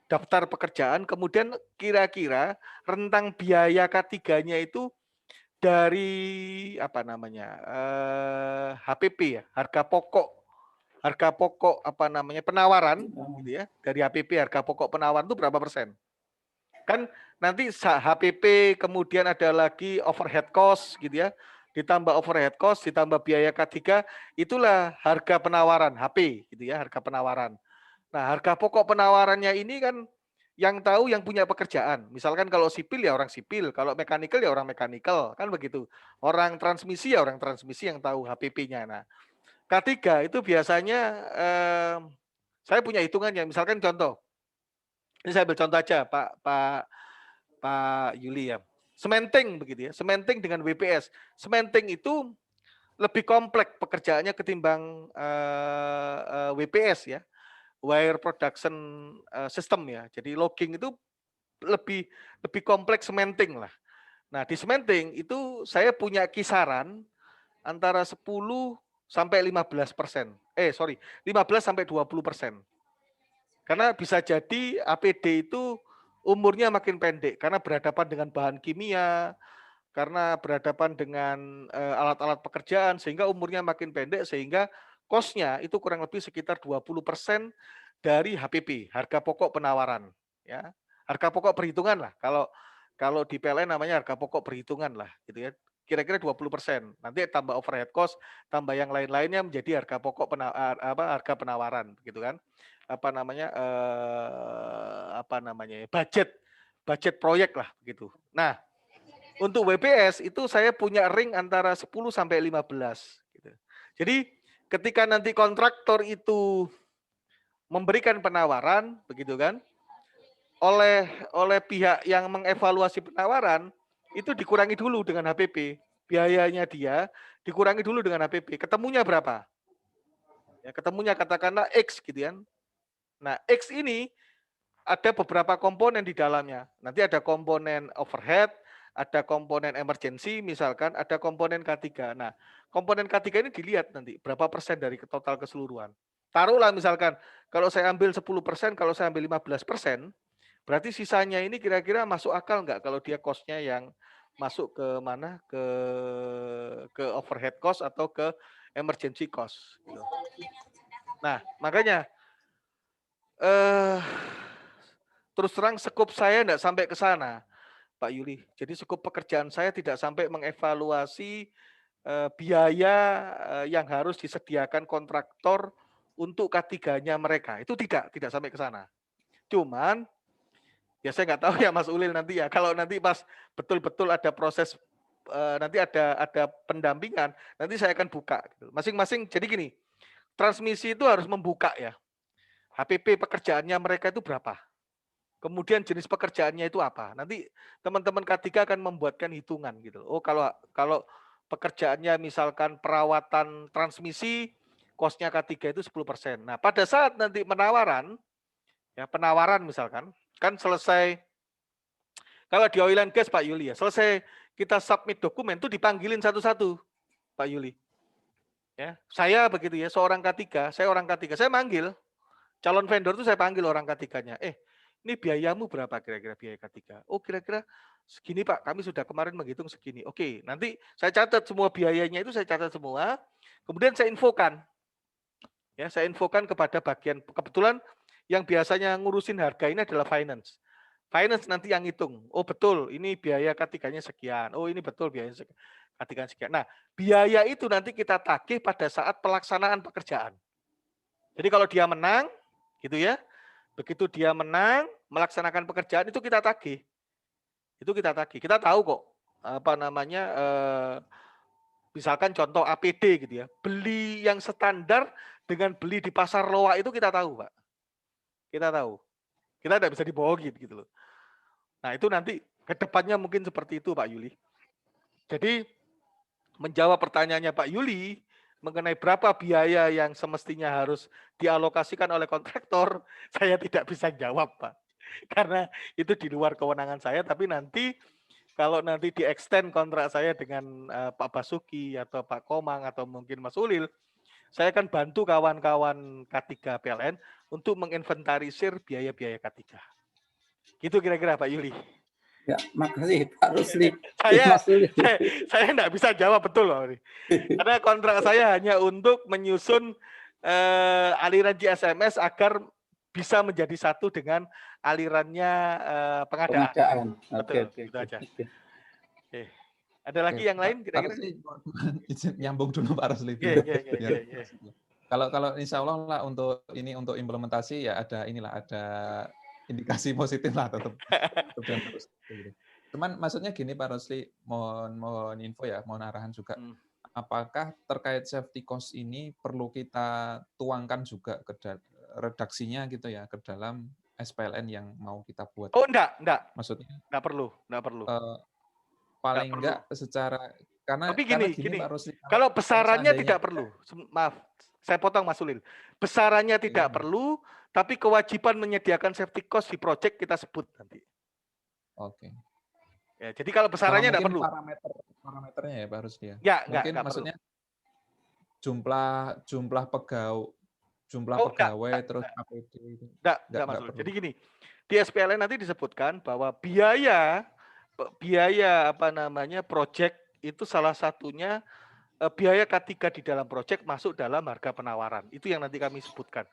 daftar pekerjaan, kemudian kira-kira rentang biaya K3-nya itu dari apa namanya? HPP ya, harga pokok apa namanya? Penawaran gitu ya. Dari HPP harga pokok penawaran itu berapa persen? Kan nanti HPP kemudian ada lagi overhead cost gitu ya. Ditambah overhead cost, ditambah biaya K3, itulah harga penawaran HP gitu ya, harga penawaran. Nah, harga pokok penawarannya ini kan yang tahu yang punya pekerjaan. Misalkan kalau sipil ya orang sipil, kalau mekanikal ya orang mekanikal, kan begitu. Orang transmisi ya orang transmisi yang tahu HPP-nya. Nah, K3 itu biasanya saya punya hitungannya. Misalkan contoh, ini saya ambil contoh aja Pak Yuli ya. Sementing begitu ya. Sementing dengan WPS. Sementing itu lebih kompleks pekerjaannya ketimbang WPS ya. Wire Production System ya. Jadi logging itu lebih kompleks sementing lah. Nah, di sementing itu saya punya kisaran antara 10 sampai 15%. 15 sampai 20%. Karena bisa jadi APD itu umurnya makin pendek karena berhadapan dengan bahan kimia, karena berhadapan dengan alat-alat pekerjaan sehingga umurnya makin pendek sehingga cost-nya itu kurang lebih sekitar 20% dari HPP, harga pokok penawaran ya. Harga pokok perhitungan lah. Kalau di PLN namanya harga pokok perhitungan lah gitu ya. Kira-kira 20%. Nanti tambah overhead cost, tambah yang lain-lainnya menjadi harga pokok harga penawaran gitu kan. Budget proyek lah gitu. Nah, untuk WPS itu saya punya ring antara 10 sampai 15 gitu. Jadi ketika nanti kontraktor itu memberikan penawaran begitu kan, oleh pihak yang mengevaluasi penawaran itu dikurangi dulu dengan HPP. Biayanya dia dikurangi dulu dengan HPP. Ketemunya berapa? Ya, ketemunya katakanlah X gitu kan. Nah, X ini ada beberapa komponen di dalamnya. Nanti ada komponen overhead, ada komponen emergency, misalkan ada komponen K3. Nah, komponen K3 ini dilihat nanti berapa persen dari total keseluruhan. Taruhlah misalkan kalau saya ambil 10%, kalau saya ambil 15%, berarti sisanya ini kira-kira masuk akal nggak kalau dia cost-nya yang masuk ke mana? Ke overhead cost atau ke emergency cost gitu. Nah, makanya terus terang skup saya tidak sampai ke sana, Pak Yuli. Jadi skup pekerjaan saya tidak sampai mengevaluasi biaya yang harus disediakan kontraktor untuk K3-nya mereka. Itu tidak sampai ke sana. Cuman ya saya nggak tahu ya Mas Ulil nanti ya. Kalau nanti pas betul-betul ada proses nanti ada pendampingan, nanti saya akan buka. Masing-masing. Jadi gini, transmisi itu harus membuka ya. HPP pekerjaannya mereka itu berapa? Kemudian jenis pekerjaannya itu apa? Nanti teman-teman K3 akan membuatkan hitungan gitu. Oh, kalau pekerjaannya misalkan perawatan transmisi, cost-nya K3 itu 10%. Nah, pada saat nanti penawaran misalkan, kan selesai, kalau di oil and gas Pak Yuli ya, selesai kita submit dokumen itu dipanggilin satu-satu Pak Yuli. Ya, saya begitu ya, saya orang K3, saya manggil calon vendor itu, saya panggil orang K3-nya. Ini biayamu berapa kira-kira biaya K3? Oh, kira-kira segini Pak, kami sudah kemarin menghitung segini. Oke, nanti saya catat semua biayanya itu, saya catat semua. Kemudian saya infokan. Ya, saya infokan kepada bagian, kebetulan yang biasanya ngurusin harga ini adalah finance. Finance nanti yang hitung. Oh, betul, ini biaya K3-nya sekian. Oh, ini betul biaya K3-nya sekian. Nah, biaya itu nanti kita tagih pada saat pelaksanaan pekerjaan. Jadi kalau dia menang, gitu ya, begitu dia menang, melaksanakan pekerjaan itu kita tagih. Itu kita tagih. Kita tahu kok apa namanya misalkan contoh APD gitu ya. Beli yang standar dengan beli di pasar loak itu kita tahu, Pak. Kita tahu. Kita tidak bisa dibohongin gitu loh. Nah, itu nanti ke depannya mungkin seperti itu, Pak Yuli. Jadi menjawab pertanyaannya Pak Yuli mengenai berapa biaya yang semestinya harus dialokasikan oleh kontraktor, saya tidak bisa jawab, Pak. Karena itu di luar kewenangan saya, tapi nanti kalau nanti di-extend kontrak saya dengan Pak Basuki atau Pak Komang atau mungkin Mas Ulil, saya akan bantu kawan-kawan K3 PLN untuk menginventarisir biaya-biaya K3. Gitu kira-kira Pak Yuli. Ya, makasih Pak Rusli. Saya enggak bisa jawab betul loh. Karena kontrak saya hanya untuk menyusun aliran GSMS agar bisa menjadi satu dengan alirannya pengadaan. Betul, Oke. itu aja. Oke. Ada lagi yang lain kira-kira? Nyambung dulu Pak Rusli. Kalau insya Allah lah untuk implementasi ya ada indikasi positif lah tetap terus. Cuman maksudnya gini Pak Rusli, mohon info ya, mohon arahan juga. Apakah terkait safety cost ini perlu kita tuangkan juga ke redaksinya gitu ya, ke dalam SPLN yang mau kita buat? Oh enggak. Maksudnya enggak perlu. Paling enggak secara karena tapi gini, Pak Rusli, kalau besarannya tidak perlu. Maaf, saya potong Mas Ulil. Besarannya tidak perlu, tapi kewajiban menyediakan safety cost di project kita sebut nanti. Oke. Ya, jadi kalau besarannya tidak perlu. Parameternya ya Pak Rusli ya. Ya, mungkin enggak maksudnya perlu. jumlah pegawai terus APD itu. Enggak Mas. Jadi gini, di SPLN nanti disebutkan bahwa biaya project itu salah satunya biaya K3 di dalam project masuk dalam harga penawaran. Itu yang nanti kami sebutkan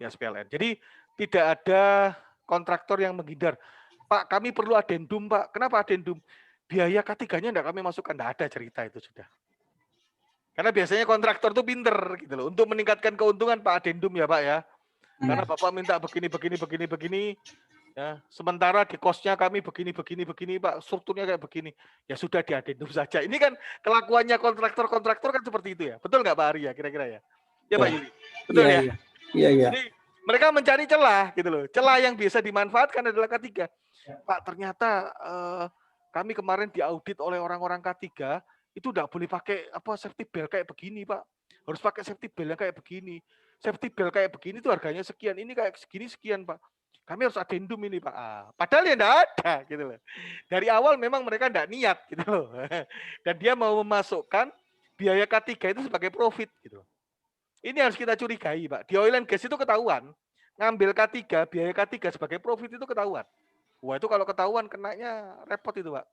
di SPLN. Jadi tidak ada kontraktor yang menghindar. Pak, kami perlu adendum, Pak. Kenapa adendum? Biaya K3-nya enggak kami masukkan. Enggak ada cerita itu sudah. Karena biasanya kontraktor itu pinter gitu loh. Untuk meningkatkan keuntungan Pak adendum ya Pak ya. Karena Bapak minta begini. Ya, sementara di cost-nya kami begini Pak, strukturnya kayak begini. Ya sudah di adendum saja. Ini kan kelakuannya kontraktor kan seperti itu ya. Betul nggak Pak Ari ya kira-kira ya? Ya Pak Yuli. Betul ya? Iya. Jadi mereka mencari celah gitu loh. Celah yang bisa dimanfaatkan adalah K3. Pak, ternyata kami kemarin diaudit oleh orang-orang K3 itu enggak boleh pakai safety belt kayak begini, Pak. Harus pakai safety belt yang kayak begini. Safety belt kayak begini tuh harganya sekian. Ini kayak segini sekian, Pak. Kami harus adendum ini, Pak. Padahal ya enggak ada gitu loh. Dari awal memang mereka enggak niat gitu loh. Dan dia mau memasukkan biaya K3 itu sebagai profit gitu. Ini harus kita curigai, Pak. Di oil and gas itu ketahuan. Ngambil K3, biaya K3 sebagai profit itu ketahuan. Wah, itu kalau ketahuan kenanya repot itu, Pak.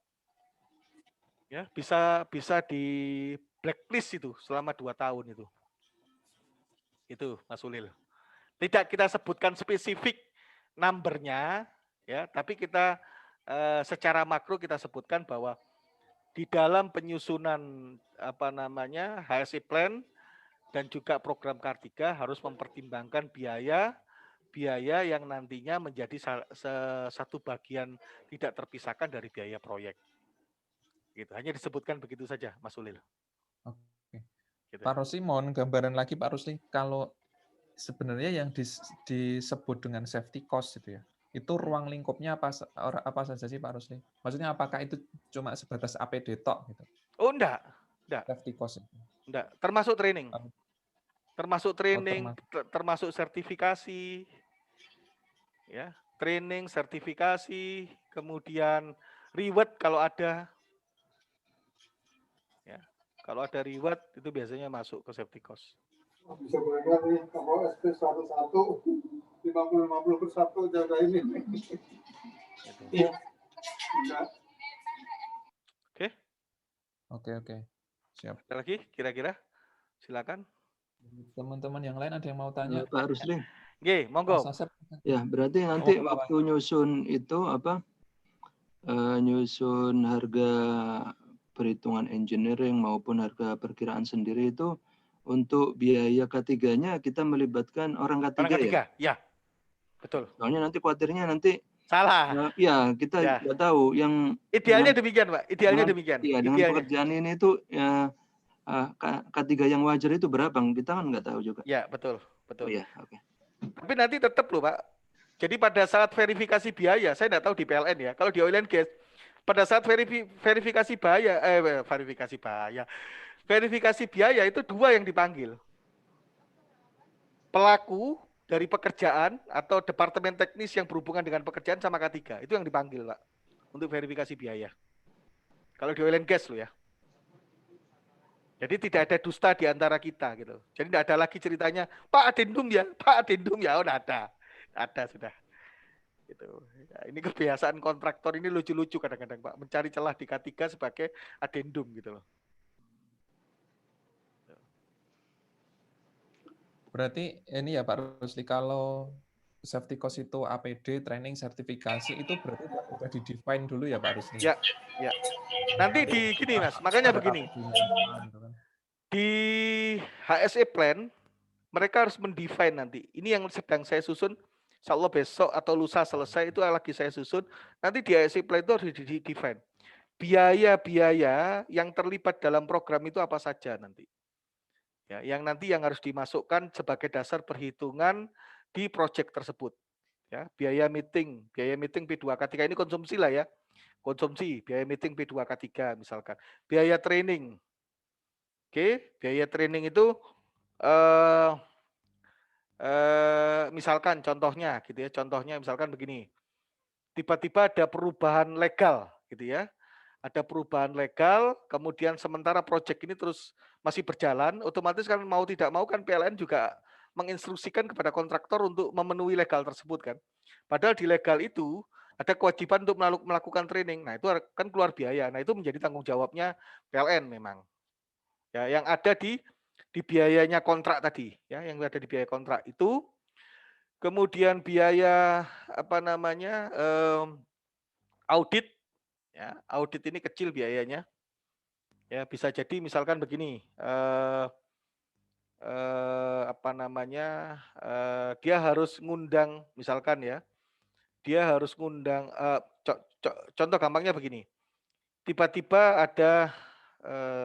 Ya, bisa di blacklist itu selama 2 tahun itu. Itu Mas Ulil. Tidak kita sebutkan spesifik numbernya ya, tapi kita secara makro kita sebutkan bahwa di dalam penyusunan HSE plan dan juga program K3 harus mempertimbangkan biaya yang nantinya menjadi satu bagian tidak terpisahkan dari biaya proyek. Gitu. Hanya disebutkan begitu saja, Mas Ulil. Oke. Gitu. Pak Rusli, mohon gambaran lagi Pak Rusli, kalau sebenarnya yang disebut dengan safety cost itu ya, itu ruang lingkupnya apa saja sih Pak Rusli? Maksudnya apakah itu cuma sebatas APD tok gitu? Oh, enggak. Safety cost itu. Enggak, termasuk training. Termasuk sertifikasi. Ya, training, sertifikasi, kemudian reward kalau ada. Ya, kalau ada reward itu biasanya masuk ke safety cost. Bisa beredar nih kalau SP 101 50 jaga ini. Iya. Oke. Siap. Ada lagi kira-kira? Silakan. Teman-teman yang lain ada yang mau tanya? Pak Rusli. Oke, monggo. Ya, berarti nanti waktu nyusun itu nyusun harga perhitungan engineering maupun harga perkiraan sendiri itu untuk biaya K3-nya kita melibatkan orang K3 ya? Ya, betul. Soalnya nanti khawatirnya nanti salah. Ya, kita tidak tahu yang idealnya demikian, Pak. Idealnya demikian. Iya, dengan pekerjaan ini itu ya K3 yang wajar itu berapa? Kita kan nggak tahu juga. Ya, betul. Oh ya, oke. Tapi nanti tetap loh, Pak. Jadi pada saat verifikasi biaya, saya nggak tahu di PLN ya. Kalau di oil and gas, pada saat verifikasi biaya itu dua yang dipanggil. Pelaku dari pekerjaan atau departemen teknis yang berhubungan dengan pekerjaan sama K3. Itu yang dipanggil, Pak. Untuk verifikasi biaya. Kalau di oil and gas loh ya. Jadi tidak ada dusta di antara kita gitu. Jadi tidak ada lagi ceritanya, Pak adendum ya, Pak adendum ya, oh ada sudah. Gitu. Ya, ini kebiasaan kontraktor ini lucu-lucu kadang-kadang Pak, mencari celah di K3 sebagai adendum gitu loh. Berarti ini ya Pak Rusli, kalau safety cost itu APD, training, sertifikasi itu berarti sudah di-define dulu ya Pak Rusli? Ya, ya. Nanti di gini Mas, makanya begini. Di HSE plan mereka harus mendefine nanti. Ini yang sedang saya susun. Insya Allah besok atau lusa selesai itu lagi saya susun. Nanti di HSE plan itu harus di-define. Biaya-biaya yang terlibat dalam program itu apa saja nanti. Ya, yang nanti yang harus dimasukkan sebagai dasar perhitungan di proyek tersebut. Ya, biaya meeting P2K3 ini konsumsi lah ya. Konsumsi, biaya meeting P2K3 misalkan. Biaya training. Oke, biaya training itu misalkan contohnya gitu ya. Contohnya misalkan begini. Tiba-tiba ada perubahan legal gitu ya. Ada perubahan legal, kemudian sementara proyek ini terus masih berjalan, otomatis kan mau tidak mau kan PLN juga menginstruksikan kepada kontraktor untuk memenuhi legal tersebut kan. Padahal di legal itu ada kewajiban untuk melakukan training. Nah, itu kan keluar biaya. Nah, itu menjadi tanggung jawabnya PLN memang. Ya, yang ada di biayanya kontrak tadi, ya, yang ada di biaya kontrak itu. Kemudian biaya apa namanya? Audit. Ya, audit ini kecil biayanya. Ya, bisa jadi misalkan begini, apa namanya, dia harus ngundang misalkan ya, dia harus ngundang, contoh gampangnya begini, tiba-tiba ada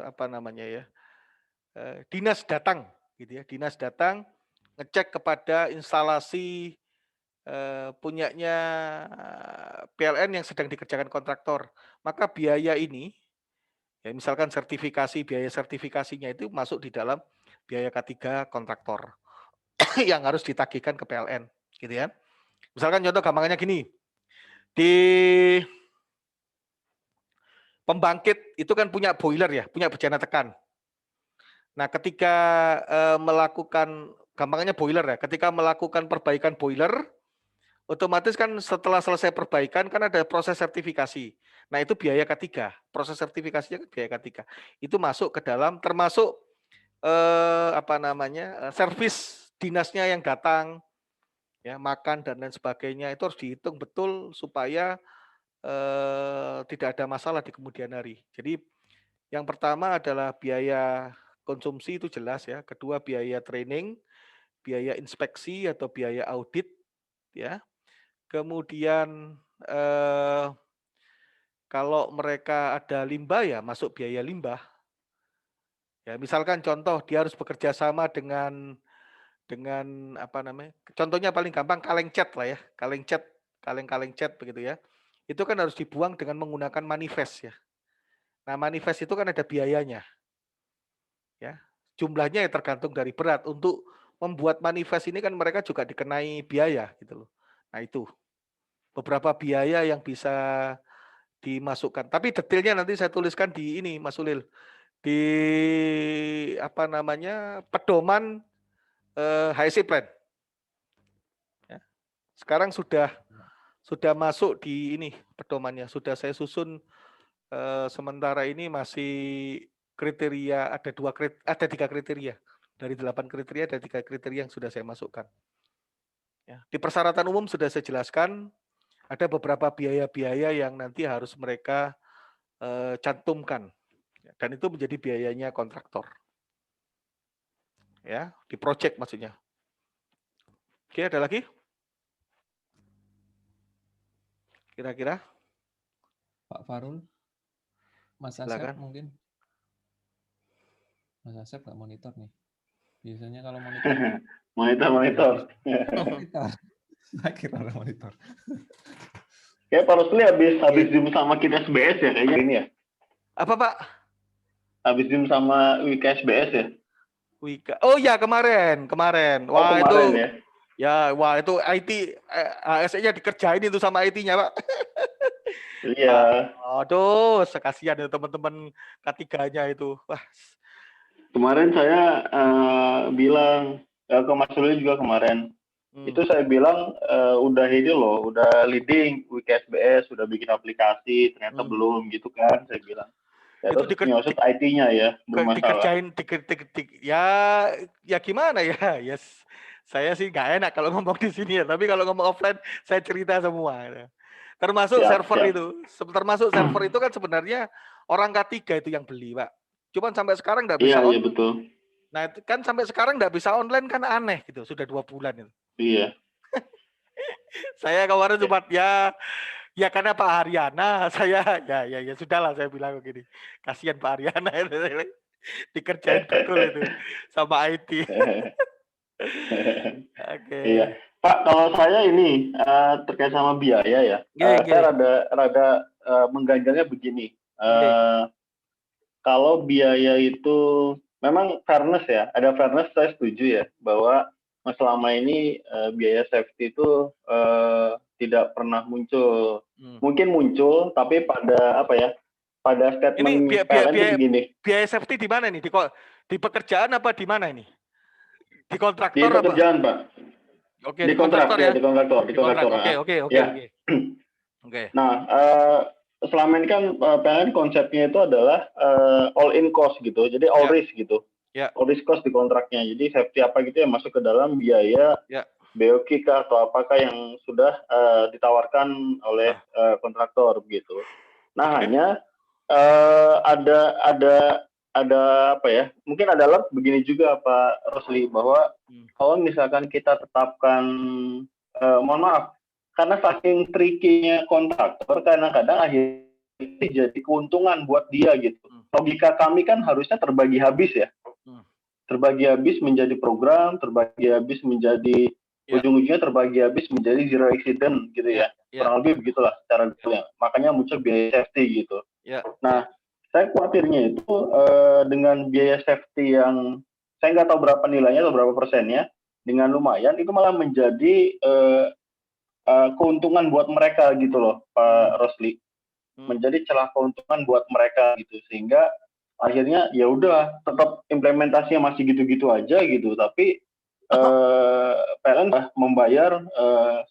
apa namanya ya, dinas datang, gitu ya, dinas datang ngecek kepada instalasi punyanya PLN yang sedang dikerjakan kontraktor, maka biaya ini ya misalkan biaya sertifikasinya itu masuk di dalam biaya K3 kontraktor yang harus ditagihkan ke PLN, gitu ya. Misalkan contoh gampangnya gini, di pembangkit itu kan punya boiler ya, punya bejana tekan. Nah, ketika melakukan gampangnya boiler ya, ketika melakukan perbaikan boiler, otomatis kan setelah selesai perbaikan kan ada proses sertifikasi. Nah, itu biaya K3. Proses sertifikasinya kan biaya K3. Itu masuk ke dalam termasuk apa namanya? Servis dinasnya yang datang ya, makan dan lain sebagainya itu harus dihitung betul supaya tidak ada masalah di kemudian hari. Jadi yang pertama adalah biaya konsumsi itu jelas ya, kedua biaya training, biaya inspeksi atau biaya audit ya. Kemudian kalau mereka ada limbah ya masuk biaya limbah. Ya, misalkan contoh dia harus bekerja sama dengan apa namanya? Contohnya paling gampang kaleng cat lah ya, kaleng cat begitu ya. Itu kan harus dibuang dengan menggunakan manifest ya. Nah, manifest itu kan ada biayanya. Ya. Jumlahnya ya tergantung dari berat. Untuk membuat manifest ini kan mereka juga dikenai biaya gitu loh. Nah, itu beberapa biaya yang bisa dimasukkan. Tapi detailnya nanti saya tuliskan di ini Mas Ulil. Di apa namanya? Pedoman HSE plan. Ya. Sekarang sudah masuk di ini pedomannya. Sudah saya susun sementara ini masih kriteria ada 3 kriteria. Dari 8 kriteria ada 3 kriteria yang sudah saya masukkan. Ya. Di persyaratan umum sudah saya jelaskan ada beberapa biaya-biaya yang nanti harus mereka cantumkan. Dan itu menjadi biayanya kontraktor. Ya, di project maksudnya. Oke, ada lagi? Kira-kira? Pak Farul, Mas Asep Silakan. mungkin. Mas Asep nggak monitor nih. Biasanya kalau monitor Monitor. monitor. Saya kira orang monitor. Kayak Pak Rusli habis Zoom sama kita SBS ya kayaknya ini ya. Apa Pak? Habis Zoom sama Wika SBS ya. Wika. Oh ya kemarin. Wah kemarin itu ya. ya, wah itu IT ASE-nya dikerjain itu sama IT-nya Pak. Iya. Aduh, sekasian ya teman-teman K3-nya itu. Wah. Kemarin saya bilang ke Mas Ruli juga kemarin. Itu saya bilang udah ini loh, udah leading Wika SBS, udah bikin aplikasi, ternyata belum gitu kan saya bilang. Ya, Itu terus nyosot IT-nya ya, bermasalah. ya gimana ya? Yes. Saya sih nggak enak kalau ngomong di sini ya, tapi kalau ngomong offline saya cerita semua. Termasuk server itu. Termasuk server itu kan sebenarnya orang K3 itu yang beli, Pak. Cuman sampai sekarang nggak bisa online. Iya, betul. Nah, itu kan sampai sekarang nggak bisa online kan aneh gitu. Sudah 2 bulan itu. Iya. Saya kemarin cuma ya karena Pak Haryana, saya ya sudahlah saya bilang begini. Kasihan Pak Haryana itu dikerjain betul itu sama IT. Oke. Iya. Pak, kalau saya ini terkait sama biaya ya. Saya rada mengganjalnya begini. Kalau biaya itu memang fairness ya, ada fairness, saya setuju ya bahwa selama ini biaya safety itu tidak pernah muncul. Mungkin muncul, tapi pada apa ya? Pada statement PLN itu begini. Biaya safety di mana nih? Di pekerjaan apa di mana ini? Di kontraktor di pekerjaan, apa? Pak. Oke, di kontrak ya, di kontraktor. Oke. Nah, selama ini kan PLN konsepnya itu adalah all in cost gitu. Jadi all risk gitu. All risk cost di kontraknya. Jadi safety apa gitu yang masuk ke dalam biaya BOQ atau apakah yang sudah ditawarkan oleh kontraktor begitu. Nah, hanya ada apa ya? Mungkin adalah begini juga Pak Rosli, bahwa kalau misalkan kita tetapkan, mohon maaf, karena saking tricky-nya kontraktor, kadang-kadang akhirnya jadi keuntungan buat dia gitu. Logika kami kan harusnya terbagi habis ya. Terbagi habis menjadi program, terbagi habis menjadi ujung-ujungnya terbagi habis menjadi zero accident gitu ya. Kurang lebih begitulah cara detailnya. Makanya muncul biaya safety gitu. Nah, saya khawatirnya itu dengan biaya safety yang saya nggak tahu berapa nilainya atau berapa persennya, dengan lumayan itu malah menjadi keuntungan buat mereka gitu loh, Pak Rosli. Menjadi celah keuntungan buat mereka gitu, sehingga akhirnya ya udah tetap implementasinya masih gitu-gitu aja gitu, tapi PLN membayar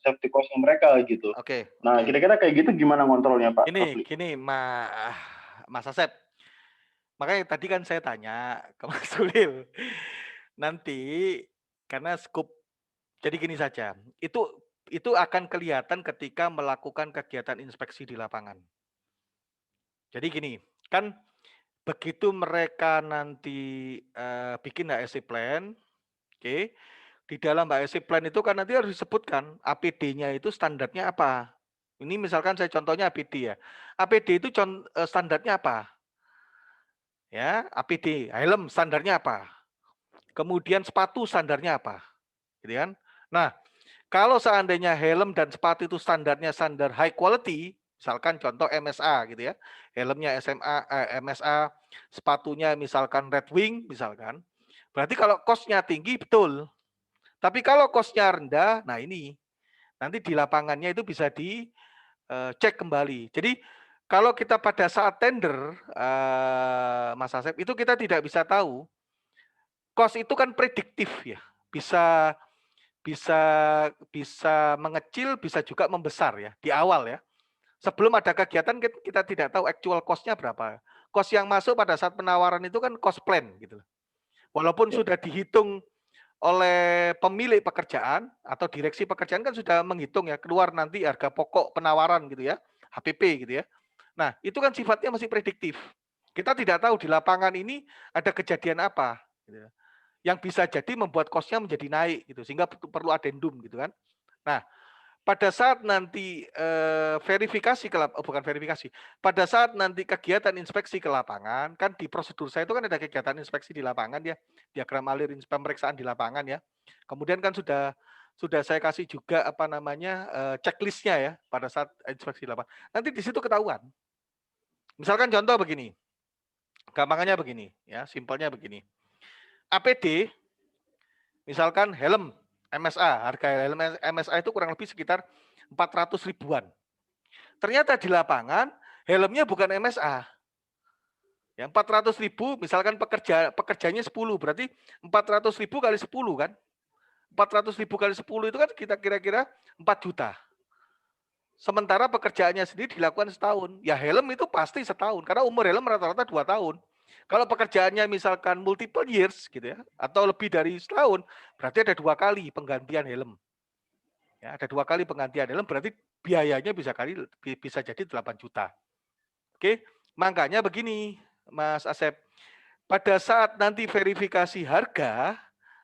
safety cost mereka gitu. Nah, kira-kira kayak gitu gimana kontrolnya Pak Rosli? Gini, Mas Asep. Makanya tadi kan saya tanya ke Mas Sulil. Nanti karena skup, jadi gini saja. Itu akan kelihatan ketika melakukan kegiatan inspeksi di lapangan. Jadi gini, kan begitu mereka nanti bikin HSE plan, oke, di dalam HSE plan itu kan nanti harus disebutkan APD-nya itu standarnya apa. Ini misalkan saya contohnya APD ya. APD itu standarnya apa? Ya, APD, helm standarnya apa? Kemudian sepatu standarnya apa? Gitu kan? Nah, kalau seandainya helm dan sepatu itu standarnya standar high quality, misalkan contoh MSA gitu ya. Helmnya MSA, sepatunya misalkan Red Wing misalkan. Berarti kalau cost-nya tinggi betul. Tapi kalau cost-nya rendah, nah ini nanti di lapangannya itu bisa dicek kembali. Jadi kalau kita pada saat tender, Mas Asep, itu kita tidak bisa tahu. Cost itu kan prediktif ya, bisa mengecil, bisa juga membesar ya di awal ya. Sebelum ada kegiatan kita tidak tahu actual cost-nya berapa. Cost yang masuk pada saat penawaran itu kan cost plan gitu. Walaupun sudah dihitung oleh pemilik pekerjaan atau direksi pekerjaan kan sudah menghitung ya, keluar nanti harga pokok penawaran gitu ya, HPP gitu ya. Nah, itu kan sifatnya masih prediktif. Kita tidak tahu di lapangan ini ada kejadian apa gitu ya, yang bisa jadi membuat cost-nya menjadi naik gitu, sehingga perlu adendum gitu kan. Nah, pada saat nanti bukan verifikasi, pada saat nanti kegiatan inspeksi ke lapangan, kan di prosedur saya itu kan ada kegiatan inspeksi di lapangan ya, diagram alir pemeriksaan di lapangan ya. Kemudian kan sudah saya kasih juga apa namanya checklistnya ya pada saat inspeksi di lapangan. Nanti di situ ketahuan. Misalkan contoh begini, gampangannya begini ya, simpelnya begini. APD, misalkan helm MSA, harga helm MSA itu kurang lebih sekitar 400 ribuan. Ternyata di lapangan helmnya bukan MSA. Ya, 400 ribu, misalkan pekerjanya 10, berarti 400 ribu kali 10 kan? 400 ribu kali 10 itu kan kita kira-kira 4 juta. Sementara pekerjaannya sendiri dilakukan setahun. Ya helm itu pasti setahun, karena umur helm rata-rata 2 tahun. Kalau pekerjaannya misalkan multiple years gitu ya, atau lebih dari setahun, berarti ada 2 kali penggantian helm. Ya, ada 2 kali penggantian helm, berarti biayanya bisa jadi 8 juta. Oke, makanya begini, Mas Asep. Pada saat nanti verifikasi harga,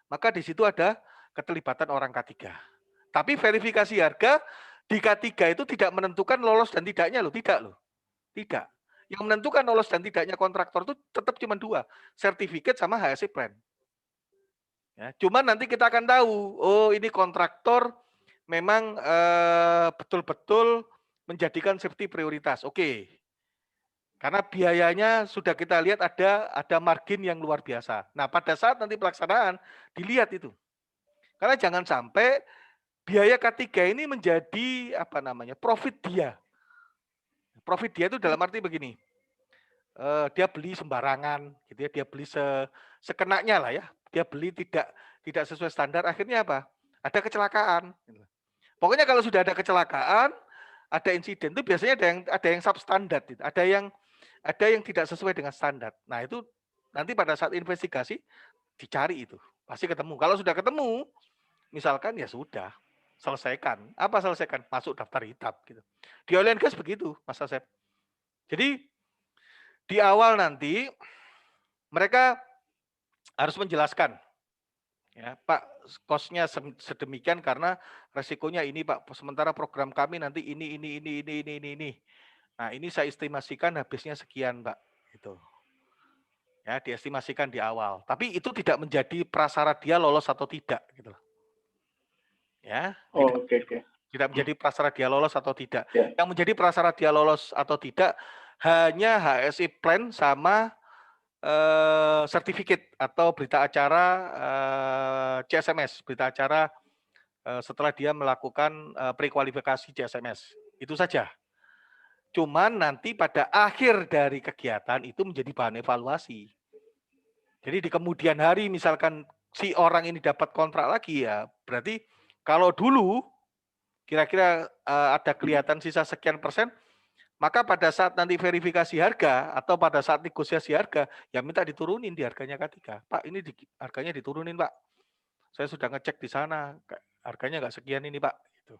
maka di situ ada keterlibatan orang K3. Tapi verifikasi harga di K3 itu tidak menentukan lolos dan tidaknya loh, tidak loh. Tidak. Yang menentukan lolos dan tidaknya kontraktor itu tetap cuma 2, sertifikat sama HSE plan. Ya, cuman nanti kita akan tahu, oh ini kontraktor memang betul-betul menjadikan safety prioritas. Oke. Karena biayanya sudah kita lihat ada margin yang luar biasa. Nah, pada saat nanti pelaksanaan dilihat itu. Karena jangan sampai biaya K3 ini menjadi apa namanya? Profit dia. Profit dia itu dalam arti begini. Dia beli sembarangan gitu ya, dia beli sekenanya lah ya. Dia beli tidak sesuai standar, akhirnya apa? Ada kecelakaan. Pokoknya kalau sudah ada kecelakaan, ada insiden itu biasanya ada yang substandard, ada yang tidak sesuai dengan standar. Nah, itu nanti pada saat investigasi dicari itu, pasti ketemu. Kalau sudah ketemu, misalkan ya sudah, selesaikan. Apa selesaikan? Masuk daftar hitam gitu. Di oil and gas begitu, Mas Asep. Jadi di awal nanti mereka harus menjelaskan, ya Pak, kosnya sedemikian karena resikonya ini Pak. Sementara program kami nanti ini. Nah ini saya estimasikan habisnya sekian Pak. Gitu. Ya diestimasikan di awal. Tapi itu tidak menjadi prasyarat dia lolos atau tidak. Gitu. Ya. Tidak menjadi prasyarat dia lolos atau tidak. Yeah. Yang menjadi prasyarat dia lolos atau tidak hanya HSE plan sama sertifikat atau berita acara CSMS, berita acara setelah dia melakukan prekualifikasi CSMS. Itu saja. Cuman nanti pada akhir dari kegiatan itu menjadi bahan evaluasi. Jadi di kemudian hari misalkan si orang ini dapat kontrak lagi ya, berarti kalau dulu kira-kira ada kelihatan sisa sekian persen, maka pada saat nanti verifikasi harga atau pada saat negosiasi harga, ya minta diturunin di harganya K3. Pak, ini harganya diturunin, Pak. Saya sudah ngecek di sana, harganya nggak sekian ini, Pak. Gitu.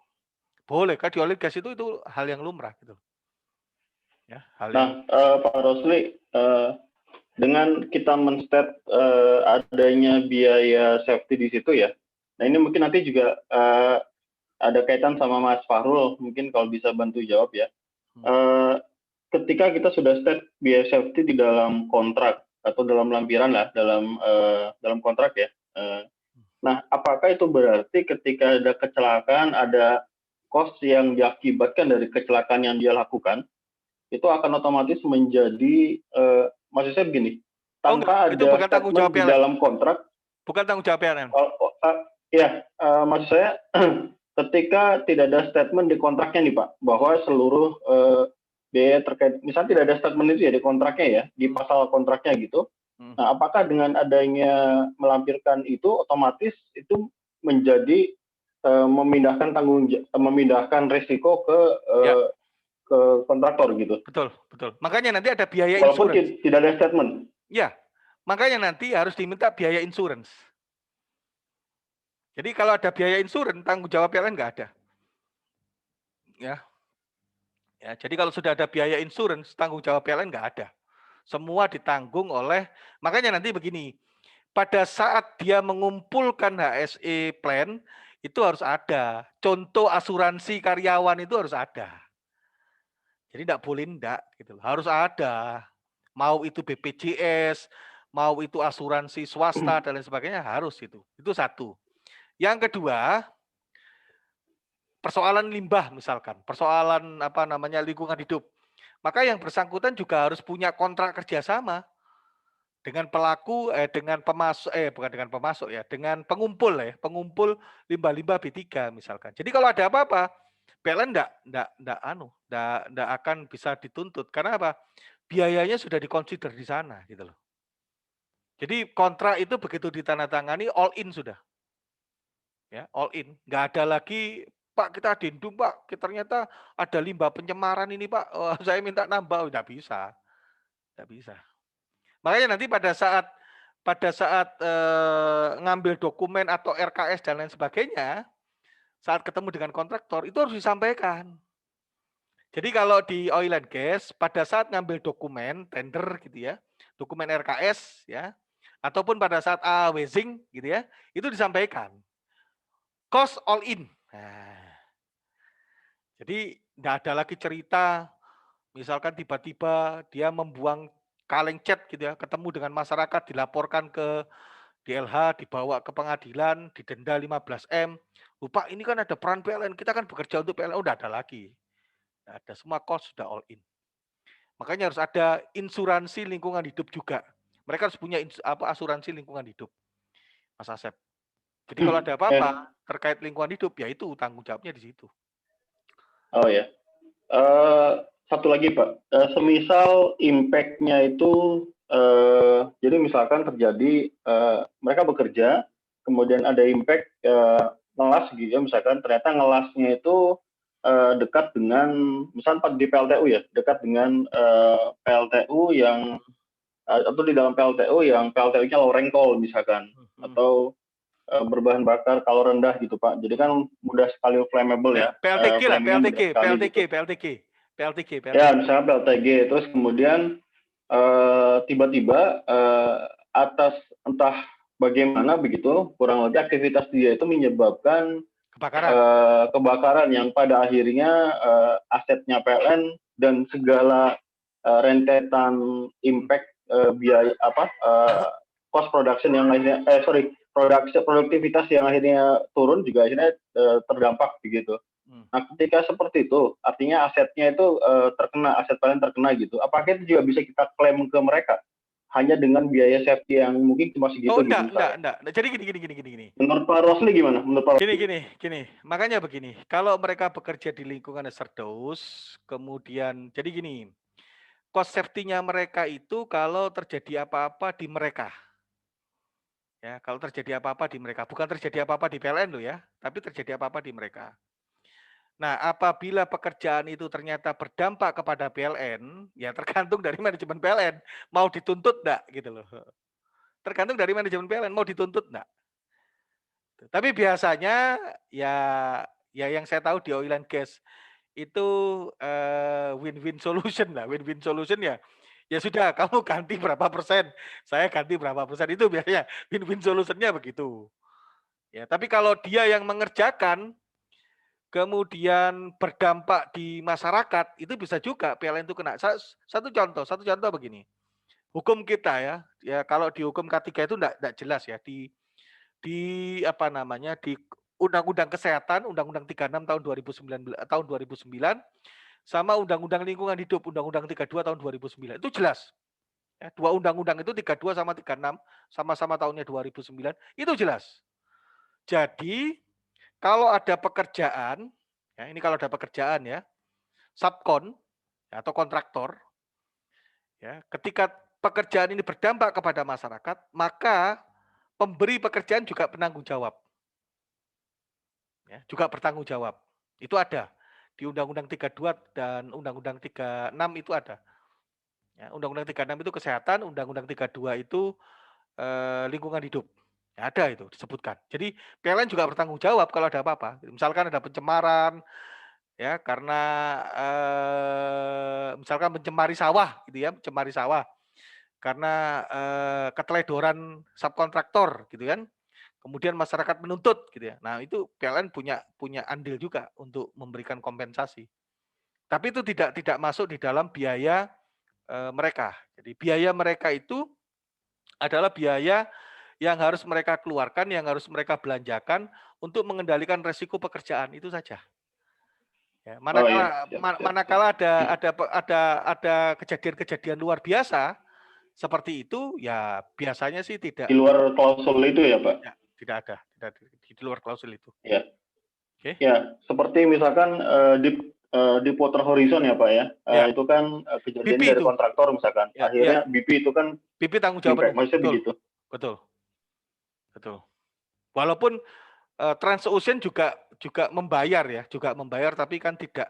Boleh, kan di oil gas itu hal yang lumrah. Gitu. Ya, Pak Rosli, dengan kita men-state adanya biaya safety di situ ya, nah ini mungkin nanti juga ada kaitan sama Mas Fahrul, mungkin kalau bisa bantu jawab ya. Ketika kita sudah state biaya safety di dalam kontrak atau dalam lampiran lah, dalam kontrak ya. Nah, apakah itu berarti ketika ada kecelakaan, ada cost yang diakibatkan dari kecelakaan yang dia lakukan, itu akan otomatis menjadi, maksud saya begini, tanpa ada statement di dalam kontrak. Bukan tanggung jawab PLN. Ya, maksud saya ketika tidak ada statement di kontraknya nih Pak, bahwa seluruh biaya terkait, misalnya tidak ada statement itu ya di kontraknya ya, di pasal kontraknya gitu. Nah, apakah dengan adanya melampirkan itu otomatis itu menjadi memindahkan risiko ke kontraktor gitu? Betul. Makanya nanti ada biaya walaupun insurance. Tidak ada statement. Ya, makanya nanti harus diminta biaya insurance. Jadi kalau ada biaya insurance, tanggung jawab PLN nggak ada. Ya, jadi kalau sudah ada biaya insurance, tanggung jawab PLN nggak ada. Semua ditanggung oleh, makanya nanti begini, pada saat dia mengumpulkan HSE plan, Itu harus ada. Contoh asuransi karyawan itu harus ada. Jadi tidak boleh enggak gitu. Harus ada. Mau itu BPJS, mau itu asuransi swasta dan lain sebagainya harus itu. Itu satu. Yang kedua, persoalan limbah misalkan, persoalan apa namanya lingkungan hidup. Maka yang bersangkutan juga harus punya kontrak kerjasama dengan pelaku, dengan pemasok, bukan dengan pemasok ya, dengan pengumpul ya, pengumpul limbah-limbah B3 misalkan. Jadi kalau ada apa-apa, PLN enggak akan bisa dituntut karena apa? Biayanya sudah dikonsider di sana gitu loh. Jadi kontrak itu begitu ditandatangani all in sudah. Ya, all in. Enggak ada lagi, Pak kita adendum Pak, ternyata ada limbah pencemaran ini Pak, saya minta nambah, enggak bisa. Enggak bisa. Makanya nanti pada saat ngambil dokumen atau RKS dan lain sebagainya, saat ketemu dengan kontraktor itu harus disampaikan. Jadi kalau di oil and gas pada saat ngambil dokumen tender gitu ya, dokumen RKS ya, ataupun pada saat awazing gitu ya, itu disampaikan cost all in. Nah, jadi nggak ada lagi cerita, misalkan tiba-tiba dia membuang kaleng cat gitu ya, ketemu dengan masyarakat, dilaporkan ke DLH, dibawa ke pengadilan, didenda 15M. Lupa ini kan ada peran PLN, kita kan bekerja untuk PLN, udah ada lagi. Ada semua cost sudah all in. Makanya harus ada insuransi lingkungan hidup juga. Mereka harus punya asuransi lingkungan hidup, Mas Asep. Jadi kalau ada apa-apa terkait lingkungan hidup, ya itu tanggung jawabnya di situ. Oh ya, satu lagi Pak, semisal impact-nya itu, jadi misalkan terjadi mereka bekerja, kemudian ada impact ngelas gitu ya, misalkan ternyata ngelasnya itu dekat dengan, misalkan di PLTU ya, dekat dengan PLTU yang atau di dalam PLTU yang PLTU-nya low rankol misalkan, atau berbahan bakar kalau rendah gitu Pak. Jadi kan mudah sekali flammable ya. PLTG lah, PLTG. Ya, misalnya PLTG, terus kemudian tiba-tiba atas entah bagaimana begitu, kurang lebih aktivitas dia itu menyebabkan kebakaran yang pada akhirnya asetnya PLN dan segala rentetan impact biaya cost production yang akhirnya produktivitas yang akhirnya turun juga akhirnya terdampak begitu. Nah, ketika seperti itu, artinya asetnya itu terkena, aset PLN terkena gitu. Apakah itu juga bisa kita klaim ke mereka? Hanya dengan biaya safety yang mungkin cuma segitu. Oh, enggak. Jadi gini. Menurut Pak Rosli gimana? Gini. Makanya begini, kalau mereka bekerja di lingkungan hazardous, kemudian jadi gini, cost safety-nya mereka itu kalau terjadi apa-apa di mereka. Ya, kalau terjadi apa-apa di mereka, bukan terjadi apa-apa di PLN loh ya, tapi terjadi apa-apa di mereka. Nah, apabila pekerjaan itu ternyata berdampak kepada PLN, ya tergantung dari manajemen PLN mau dituntut enggak gitu loh. Tergantung dari manajemen PLN mau dituntut enggak. Tapi biasanya ya yang saya tahu di oil and gas itu win-win solution lah, win-win solution ya. Ya sudah, kamu ganti berapa persen, saya ganti berapa persen, itu biasanya win-win solutionnya begitu. Ya, tapi kalau dia yang mengerjakan kemudian berdampak di masyarakat, itu bisa juga PLN itu kena. Satu contoh begini. Hukum kita ya kalau di hukum K3 itu enggak jelas ya, di apa namanya, di Undang-Undang Kesehatan, Undang-Undang 36 tahun 2009 sama Undang-Undang Lingkungan Hidup, Undang-Undang 32 tahun 2009. Itu jelas. Ya, dua undang-undang itu 32 sama 36 sama-sama tahunnya 2009, itu jelas. Jadi kalau ada pekerjaan, ya ini kalau ada pekerjaan ya, subkon ya, atau kontraktor, ya ketika pekerjaan ini berdampak kepada masyarakat, maka pemberi pekerjaan juga penanggung jawab. Ya, juga bertanggung jawab. Itu ada di Undang-Undang 32 dan Undang-Undang 36 itu ada. Ya, Undang-Undang 36 itu kesehatan, Undang-Undang 32 itu lingkungan hidup. Ya, ada itu disebutkan. Jadi PLN juga bertanggung jawab kalau ada apa-apa. Misalkan ada pencemaran, ya karena misalkan mencemari sawah, gitu ya, mencemari sawah karena keteledoran subkontraktor, gitu kan. kemudian masyarakat menuntut gitu ya. Nah, itu PLN punya andil juga untuk memberikan kompensasi. Tapi itu tidak masuk di dalam biaya mereka. Jadi biaya mereka itu adalah biaya yang harus mereka keluarkan, yang harus mereka belanjakan untuk mengendalikan resiko pekerjaan, itu saja. Ya, manakala ada kejadian-kejadian luar biasa seperti itu, ya biasanya sih tidak. Di luar klausul itu ya, Pak? Ya, tidak ada, di luar klausul itu. Ya. Oke. Ya, seperti misalkan di Porter Horizon ya, Pak ya. Itu kan kejadian BP dari itu. kontraktor misalkan. Ya, akhirnya ya. BP itu kan BP tanggung jawab penuh. maksudnya begitu. Betul. Walaupun Transocean juga membayar ya, tapi kan tidak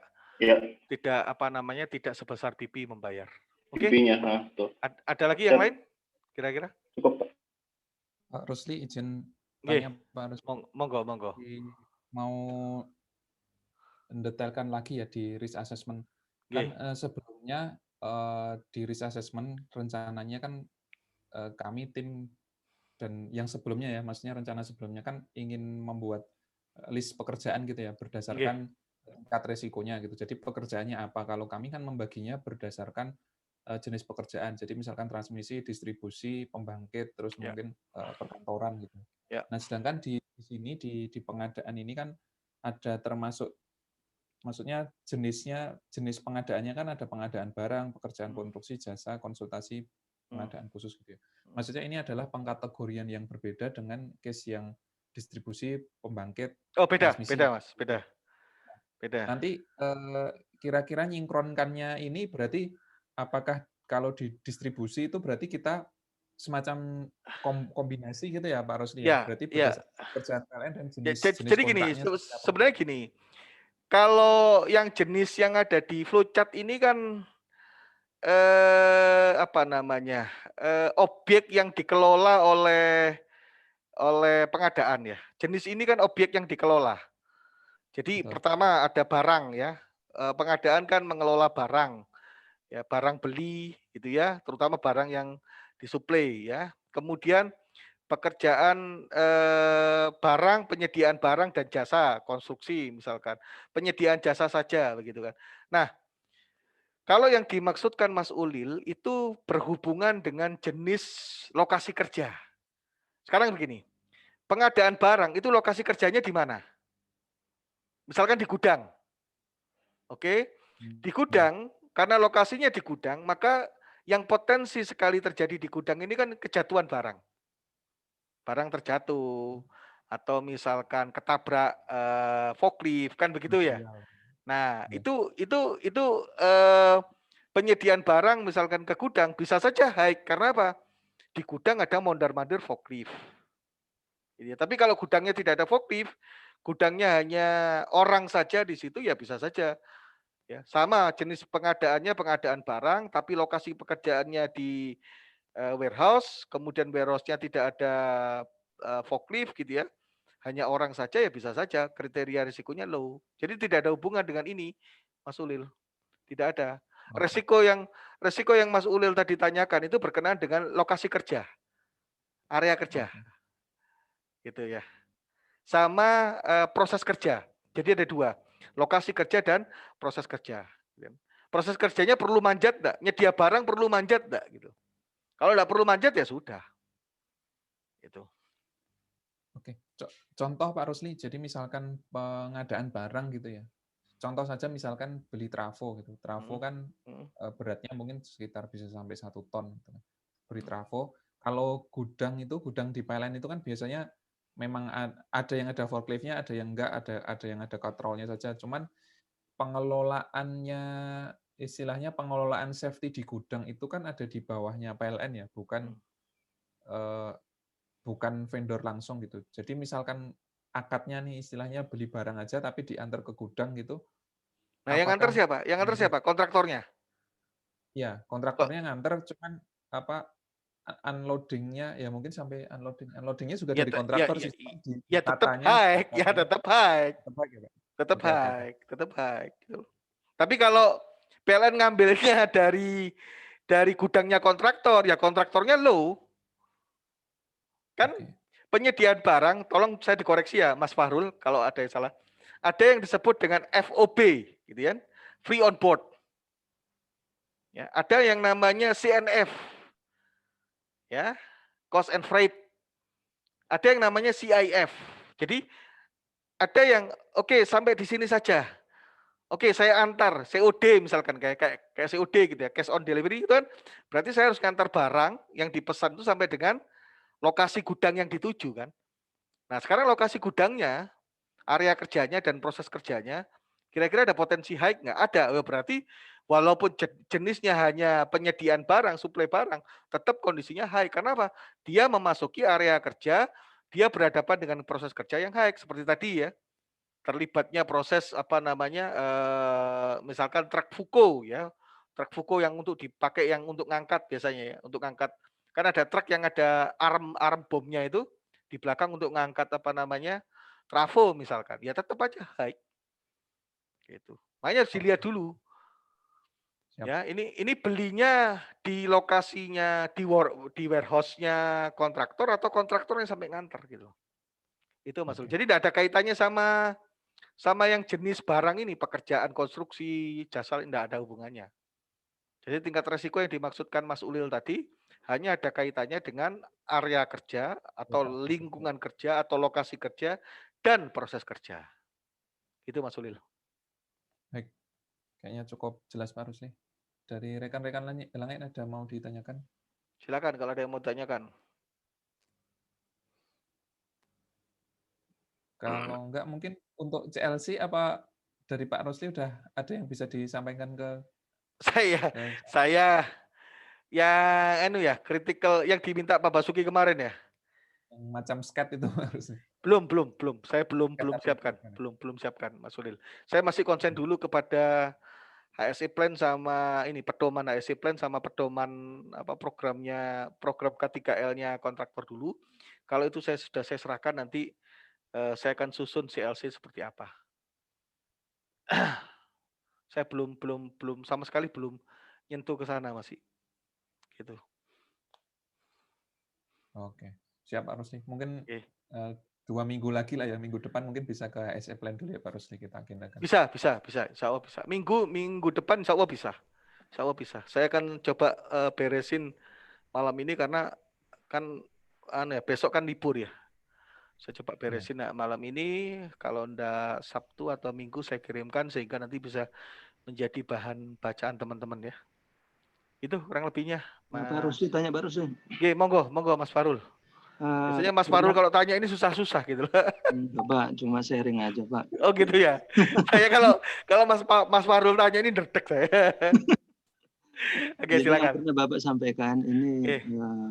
tidak sebesar BP membayar. Oke. BP-nya, betul. Ada lagi yang lain? Kira-kira? Cukup, Pak. Pak Rusli izin tanya, Pak Rusli. Monggo. Mau mendetailkan lagi ya di risk assessment. Kan sebelumnya di risk assessment rencananya kan kami tim dan yang sebelumnya ya, maksudnya rencana sebelumnya kan ingin membuat list pekerjaan gitu ya, berdasarkan tingkat resikonya gitu. Jadi pekerjaannya apa? Kalau kami kan membaginya berdasarkan jenis pekerjaan. Jadi misalkan transmisi, distribusi, pembangkit, terus mungkin perkantoran gitu. Nah, sedangkan di sini di pengadaan ini kan ada termasuk, maksudnya jenis pengadaannya kan ada pengadaan barang, pekerjaan konstruksi, jasa, konsultasi, pengadaan khusus gitu ya. Maksudnya ini adalah pengkategorian yang berbeda dengan case yang distribusi, pembangkit, transmisi. Mas, beda. Nanti kira-kira nyingkronkannya ini berarti apakah kalau di distribusi itu berarti kita semacam kombinasi gitu ya, Pak Rusli ya? Berarti berdasarkan pekerjaan PLN dan jenis jadi gini, sebenarnya gini. Kalau yang jenis yang ada di flowchart ini kan objek yang dikelola oleh pengadaan ya. Jenis ini kan objek yang dikelola. Jadi pertama ada barang ya. Pengadaan kan mengelola barang. Ya, barang beli gitu ya, terutama barang yang disuplai ya. Kemudian pekerjaan barang, penyediaan barang dan jasa, konstruksi misalkan. Penyediaan jasa saja begitu kan. Nah, kalau yang dimaksudkan Mas Ulil itu berhubungan dengan jenis lokasi kerja. Sekarang begini, pengadaan barang itu lokasi kerjanya di mana? Misalkan di gudang. Oke, di gudang, karena lokasinya di gudang, maka yang potensi sekali terjadi di gudang ini kan kejatuhan barang. Barang terjatuh, atau misalkan ketabrak forklift, kan begitu ya? Nah, itu penyediaan barang misalkan ke gudang bisa saja high karena apa? Di gudang ada mondar-mandir forklift. Ya, tapi kalau gudangnya tidak ada forklift, gudangnya hanya orang saja di situ ya bisa saja. Ya, sama jenis pengadaannya pengadaan barang, tapi lokasi pekerjaannya di warehouse, kemudian warehouse-nya tidak ada forklift gitu ya. Hanya orang saja ya bisa saja kriteria risikonya low. Jadi tidak ada hubungan dengan ini, Mas Ulil. Tidak ada. Resiko yang Mas Ulil tadi tanyakan itu berkenaan dengan lokasi kerja. Area kerja. Gitu ya. Sama proses kerja. Jadi ada dua, lokasi kerja dan proses kerja. Proses kerjanya perlu manjat enggak? Nyedia barang perlu manjat enggak gitu. Kalau enggak perlu manjat ya sudah. Gitu. Oke, contoh Pak Rusli, jadi misalkan pengadaan barang gitu ya. Contoh saja misalkan beli trafo gitu. Trafo kan beratnya mungkin sekitar bisa sampai 1 ton gitu. Beli trafo. Kalau gudang di PLN itu kan biasanya memang ada yang ada forklift-nya, ada yang enggak, ada yang ada kontrolnya saja. Cuman pengelolaannya, istilahnya pengelolaan safety di gudang itu kan ada di bawahnya PLN ya, bukan vendor langsung gitu. Jadi misalkan akadnya nih istilahnya beli barang aja tapi diantar ke gudang gitu. Nah, yang antar siapa? Yang antar siapa? Kontraktornya? Ya, kontraktornya nganter, cuman unloading-nya ya mungkin sampai unloading-nya juga dari kontraktor sih. Ya tetap high, tetap high. Gitu. Tapi kalau PLN ngambilnya dari gudangnya kontraktor, ya kontraktornya low. Kan penyediaan barang, tolong saya dikoreksi ya Mas Fahrul kalau ada yang salah. Ada yang disebut dengan FOB, gitu kan? Free on board. Ya, ada yang namanya CNF. Ya, cost and freight. Ada yang namanya CIF. Jadi ada yang oke, sampai di sini saja. Oke, saya antar COD misalkan kayak COD gitu ya, cash on delivery itu kan berarti saya harus ngantar barang yang dipesan itu sampai dengan lokasi gudang yang dituju kan. Nah, sekarang lokasi gudangnya, area kerjanya dan proses kerjanya kira-kira ada potensi high nggak? Ada. Berarti walaupun jenisnya hanya penyediaan barang, suplai barang, tetap kondisinya high. Karena apa? Dia memasuki area kerja, dia berhadapan dengan proses kerja yang high seperti tadi ya. Terlibatnya proses apa namanya misalkan truk fuko ya, truk fuko yang untuk dipakai yang untuk ngangkat biasanya ya, untuk ngangkat kan ada truk yang ada arm bomnya itu di belakang untuk ngangkat apa namanya trafo misalkan ya tetap aja high gitu, makanya harus dilihat dulu. Siap. Ya ini belinya di lokasinya di warehouse-nya kontraktor atau kontraktor yang sampai nganter gitu itu Mas. Oke. Jadi tidak ada kaitannya sama yang jenis barang ini, pekerjaan konstruksi, jasa, tidak ada hubungannya. Jadi tingkat resiko yang dimaksudkan Mas Ulil tadi hanya ada kaitannya dengan area kerja atau lingkungan kerja atau lokasi kerja dan proses kerja. Itu Mas Ulil. Baik, kayaknya cukup jelas Pak Rusli. Dari rekan-rekan lain ada mau ditanyakan? Silakan kalau ada yang mau tanyakan. Kalau enggak mungkin untuk CLC apa dari Pak Rusli udah ada yang bisa disampaikan ke saya yang critical yang diminta Pak Basuki kemarin ya. Yang macam skat itu Pak Rusli. Belum. Saya belum siapkan Mas Ulil. Saya masih konsen dulu kepada HSE Plan sama ini pedoman HSE Plan sama pedoman program K3L-nya kontraktor dulu. Kalau itu saya serahkan nanti saya akan susun CLC seperti apa. Saya belum sama sekali belum nyentuh ke sana masih. Gitu. Oke, siap Pak Rusli. Mungkin 2 minggu lagi lah ya, minggu depan mungkin bisa ke HSE Plan dulu ya Pak Rusli kita agendakan. Bisa, insya Allah bisa. Minggu depan insya Allah bisa. Saya akan coba beresin malam ini karena kan besok kan libur ya. Saya coba beresin malam ini, kalau ndak Sabtu atau Minggu saya kirimkan sehingga nanti bisa menjadi bahan bacaan teman-teman ya. Itu kurang lebihnya. Pak Rusli tanya Pak Rusli. Oke, monggo Mas Farul. Biasanya Mas Farul kalau tanya ini susah-susah gitu loh. Pak, cuma sharing aja Pak. Oh gitu ya. Saya kalau Mas Farul tanya ini derdek saya. Oke, silakan. Yang pernah Bapak sampaikan ini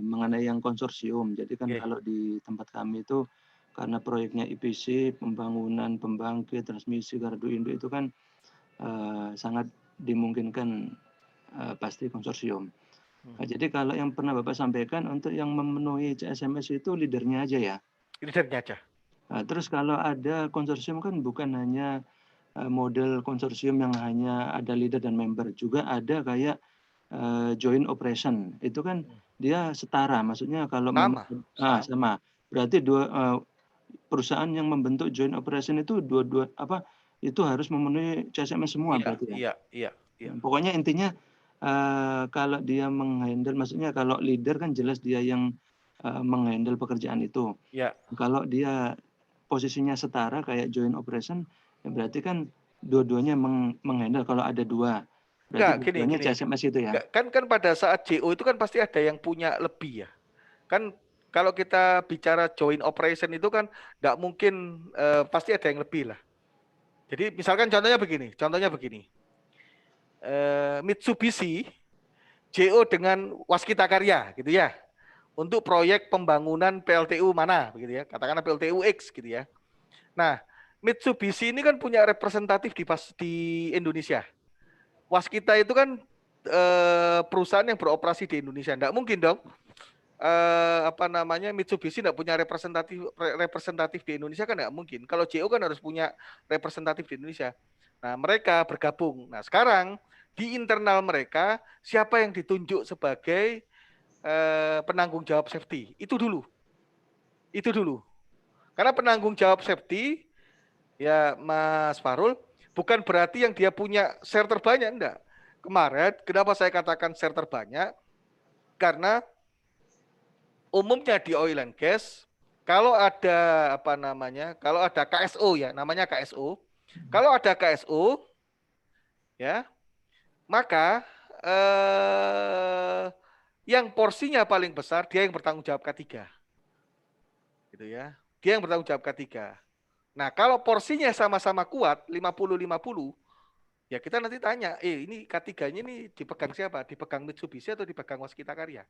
mengenai yang konsorsium. Jadi kan kalau di tempat kami itu karena proyeknya IPC, pembangunan pembangkit, transmisi, gardu induk itu kan sangat dimungkinkan pasti konsorsium. Nah, jadi kalau yang pernah Bapak sampaikan untuk yang memenuhi CSMS itu leadernya aja ya? Leadernya aja. Nah, terus kalau ada konsorsium kan bukan hanya model konsorsium yang hanya ada leader dan member, juga ada kayak joint operation. Itu kan dia setara, maksudnya kalau sama. Berarti dua perusahaan yang membentuk joint operation itu itu harus memenuhi CSMS semua berarti ya. Iya. Pokoknya intinya kalau dia menghandle, maksudnya kalau leader kan jelas dia yang menghandle pekerjaan itu. Iya. Kalau dia posisinya setara kayak joint operation, ya berarti kan dua-duanya menghandle kalau ada dua. Berarti dua-duanya CSMS itu ya. Kan pada saat JO itu kan pasti ada yang punya lebih ya. Kan kalau kita bicara joint operation itu kan nggak mungkin pasti ada yang lebih lah. Jadi misalkan contohnya begini. Mitsubishi JO dengan Waskita Karya gitu ya. Untuk proyek pembangunan PLTU mana begitu ya. Katakanlah PLTU X gitu ya. Nah, Mitsubishi ini kan punya representatif di Indonesia. Waskita itu kan perusahaan yang beroperasi di Indonesia. Nggak mungkin dong Mitsubishi nggak punya representatif di Indonesia, kan nggak mungkin. Kalau JO kan harus punya representatif di Indonesia. Nah, mereka bergabung. Nah, sekarang di internal mereka siapa yang ditunjuk sebagai penanggung jawab safety? Itu dulu. Itu dulu. Karena penanggung jawab safety, ya Mas Farul, bukan berarti yang dia punya share terbanyak, enggak. Kemarin, kenapa saya katakan share terbanyak? Karena umumnya di oil and gas, kalau ada apa namanya, kalau ada KSO ya, namanya KSO. Kalau ada KSO, ya, maka yang porsinya paling besar dia yang bertanggung jawab K3. Gitu ya. Dia yang bertanggung jawab K3. Nah, kalau porsinya sama-sama kuat, 50-50, ya kita nanti tanya, ini K3-nya ini dipegang siapa? Dipegang Mitsubishi atau dipegang Waskita Karya?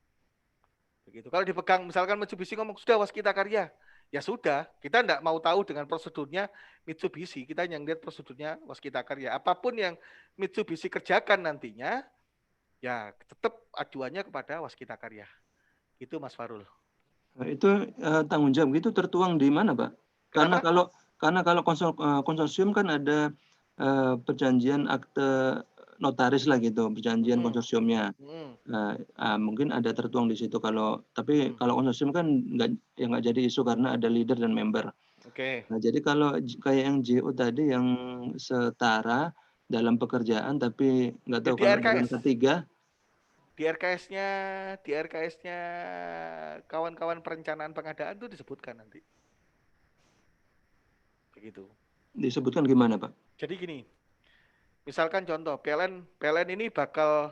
Begitu. Kalau dipegang, misalkan Mitsubishi ngomong, sudah Waskita Karya. Ya sudah, kita enggak mau tahu dengan prosedurnya Mitsubishi, kita yang lihat prosedurnya Waskita Karya. Apapun yang Mitsubishi kerjakan nantinya, ya tetap acuannya kepada Waskita Karya. Itu Mas Farul. Itu tanggung jawab itu tertuang di mana, Pak? Kenapa? Karena kalau konsorsium kan ada perjanjian akte notaris lah gitu, perjanjian konsorsiumnya. Mungkin ada tertuang di situ tapi kalau konsorsium kan nggak jadi isu karena ada leader dan member. Oke. Nah, jadi kalau kayak yang JO tadi yang setara dalam pekerjaan tapi nggak tahu kalau dalam ketiga di RKS-nya kawan-kawan perencanaan pengadaan itu disebutkan nanti. Begitu. Disebutkan gimana, Pak? Jadi gini. Misalkan contoh PLN ini bakal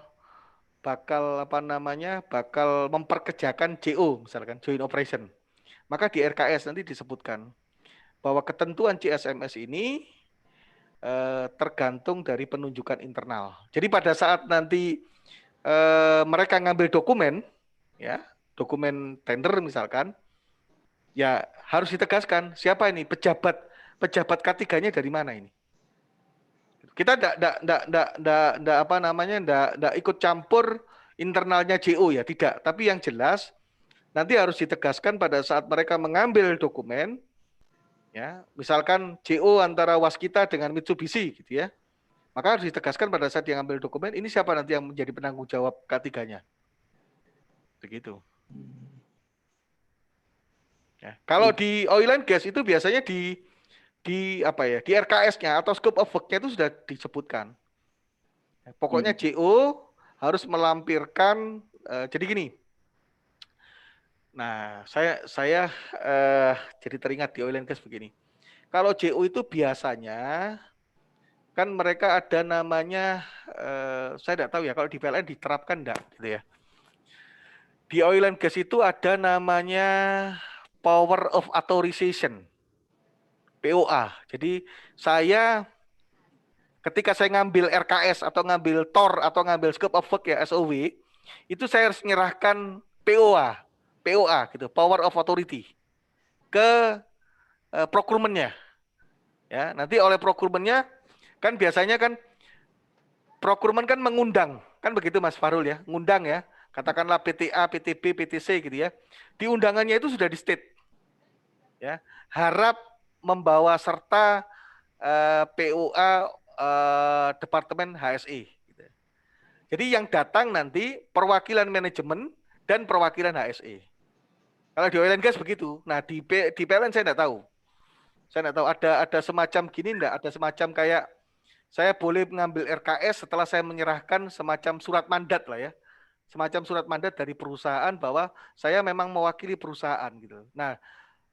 memperkerjakan JO misalkan joint operation. Maka di RKS nanti disebutkan bahwa ketentuan CSMS ini tergantung dari penunjukan internal. Jadi pada saat nanti mereka ngambil dokumen, ya dokumen tender misalkan, ya harus ditegaskan siapa ini pejabat K3-nya dari mana ini. Kita enggak ikut campur internalnya JO ya, tidak. Tapi yang jelas nanti harus ditegaskan pada saat mereka mengambil dokumen, ya misalkan JO antara Waskita dengan Mitsubishi gitu ya. Maka harus ditegaskan pada saat yang ambil dokumen, ini siapa nanti yang menjadi penanggung jawab K3-nya. Begitu. Ya. Kalau di oil and gas itu biasanya di RKS-nya atau scope of work-nya itu sudah disebutkan. Ya, pokoknya JO harus melampirkan, jadi gini. Nah, saya jadi teringat di oil and gas begini. Kalau JO itu biasanya kan mereka ada namanya, saya tidak tahu ya kalau di PLN diterapkan enggak gitu ya. Di oil and gas itu ada namanya power of authorization, POA. Jadi ketika saya ngambil RKS atau ngambil TOR atau ngambil scope of work ya SOW, itu saya harus menyerahkan POA gitu, power of authority ke procurement-nya. Ya, nanti oleh procurement-nya kan biasanya kan procurement kan mengundang, kan begitu Mas Farul ya, ngundang ya, katakanlah PTA, PTB, PTC gitu ya. Di undangannya itu sudah di state, ya, harap membawa serta POA Departemen HSE. Gitu. Jadi yang datang nanti perwakilan manajemen dan perwakilan HSE. Kalau di oil and gas begitu. Nah di PLN saya tidak tahu. Saya tidak tahu ada semacam gini enggak, ada semacam kayak saya boleh mengambil RKS setelah saya menyerahkan semacam surat mandat lah ya. Semacam surat mandat dari perusahaan bahwa saya memang mewakili perusahaan gitu. Nah,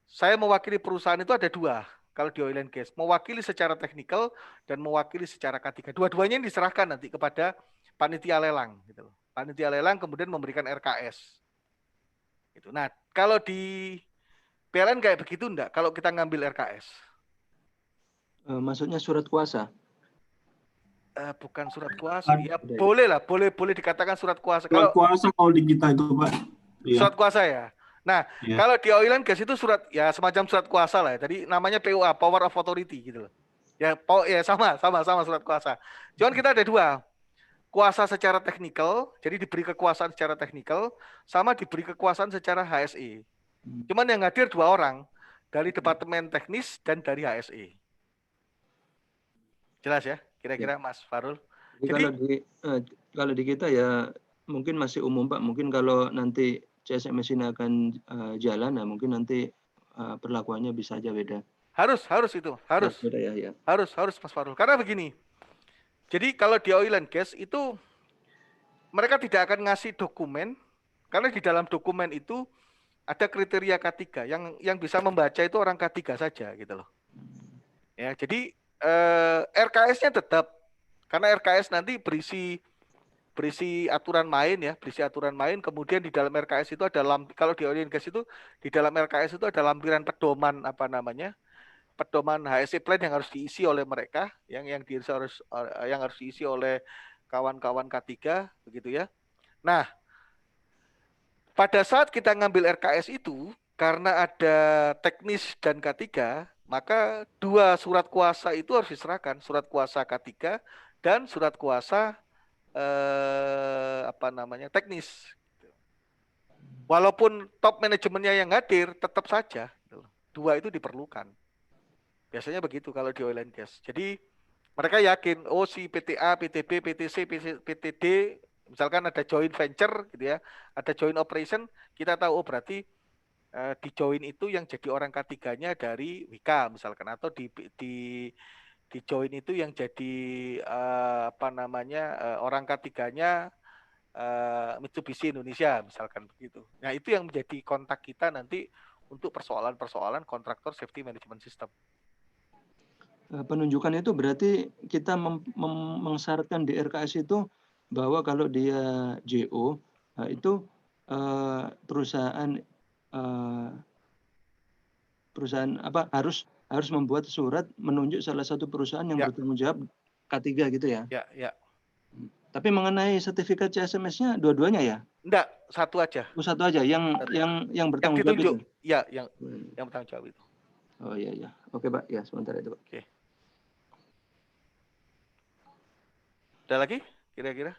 saya mewakili perusahaan itu ada dua kalau di oil and gas. Mewakili secara teknikal dan mewakili secara K3. Dua-duanya diserahkan nanti kepada panitia lelang gitu. Panitia lelang kemudian memberikan RKS. Gitu. Nah, kalau di PLN kayak begitu enggak kalau kita ngambil RKS? Maksudnya surat kuasa? Bukan surat kuasa, ya boleh lah, boleh dikatakan surat kuasa. Surat kuasa kalau di kita itu Pak. Surat kuasa ya. Nah, kalau di oil and gas itu surat ya semacam surat kuasa lah ya. Tadi namanya POA, Power of Authority gitu loh. Ya sama surat kuasa. Cuman kita ada dua. Kuasa secara teknikal, jadi diberi kekuasaan secara teknikal, sama diberi kekuasaan secara HSE. Cuman yang hadir dua orang, dari Departemen Teknis dan dari HSE. Jelas ya? Kira-kira Mas Farul. Jadi kalau di kita ya mungkin masih umum Pak. Mungkin kalau nanti CSMS ini akan jalan, nah mungkin nanti perlakuannya bisa aja beda. Harus itu, harus. Beda ya. Harus Mas Farul. Karena begini. Jadi kalau di oil and gas itu mereka tidak akan ngasih dokumen karena di dalam dokumen itu ada kriteria K3 yang bisa membaca itu orang K3 saja gitu loh. Ya, jadi RKS-nya tetap karena RKS nanti berisi aturan main ya, berisi aturan main. Kemudian di dalam RKS itu ada kalau di oil and gas itu di dalam RKS itu ada lampiran pedoman pedoman HSE plan yang harus diisi oleh mereka, yang harus diisi oleh kawan-kawan K3 begitu ya. Nah, pada saat kita ngambil RKS itu karena ada teknis dan K3, maka 2 surat kuasa itu harus diserahkan, surat kuasa K3 dan surat kuasa teknis. Walaupun top manajemennya yang hadir, tetap saja 2 itu diperlukan. Biasanya begitu kalau di oil and gas. Jadi mereka yakin, oh si PTA, PTB, PTC, PTD, misalkan ada joint venture gitu ya, ada joint operation, kita tahu oh berarti di joint itu yang jadi orang K3-nya dari Wika misalkan, atau di joint itu yang jadi orang K3-nya Mitsubishi Indonesia misalkan begitu. Nah, itu yang menjadi kontak kita nanti untuk persoalan-persoalan kontraktor safety management system. Penunjukan itu berarti kita mensyaratkan di RKS itu bahwa kalau dia JO itu perusahaan harus membuat surat menunjuk salah satu perusahaan yang bertanggung jawab K3 gitu ya. Ya. Tapi mengenai sertifikat CSMS-nya dua-duanya ya? Enggak, satu aja. Satu aja yang bertanggung jawab itu. Ya, yang bertanggung jawab itu. Oh iya. Oke, Pak. Ya, sebentar itu, Pak. Oke. Ada lagi kira-kira?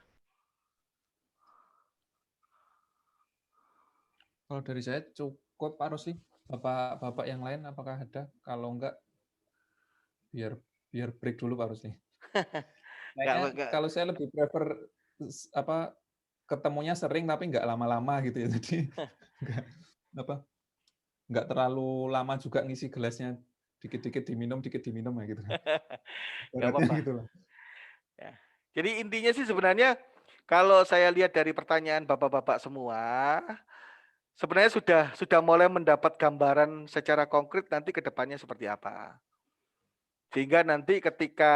Kalau dari saya cukup Pak Rusli. Bapak yang lain apakah ada? Kalau enggak, biar break dulu Pak Rusli. Kalau saya lebih prefer ketemunya sering tapi enggak lama-lama gitu ya. Jadi enggak terlalu lama juga ngisi gelasnya, dikit-dikit diminum ya gitu. Enggak apa-apa. Gitu lah. Ya. Jadi intinya sih sebenarnya kalau saya lihat dari pertanyaan Bapak-bapak semua, sebenarnya sudah mulai mendapat gambaran secara konkret nanti ke depannya seperti apa. Sehingga nanti ketika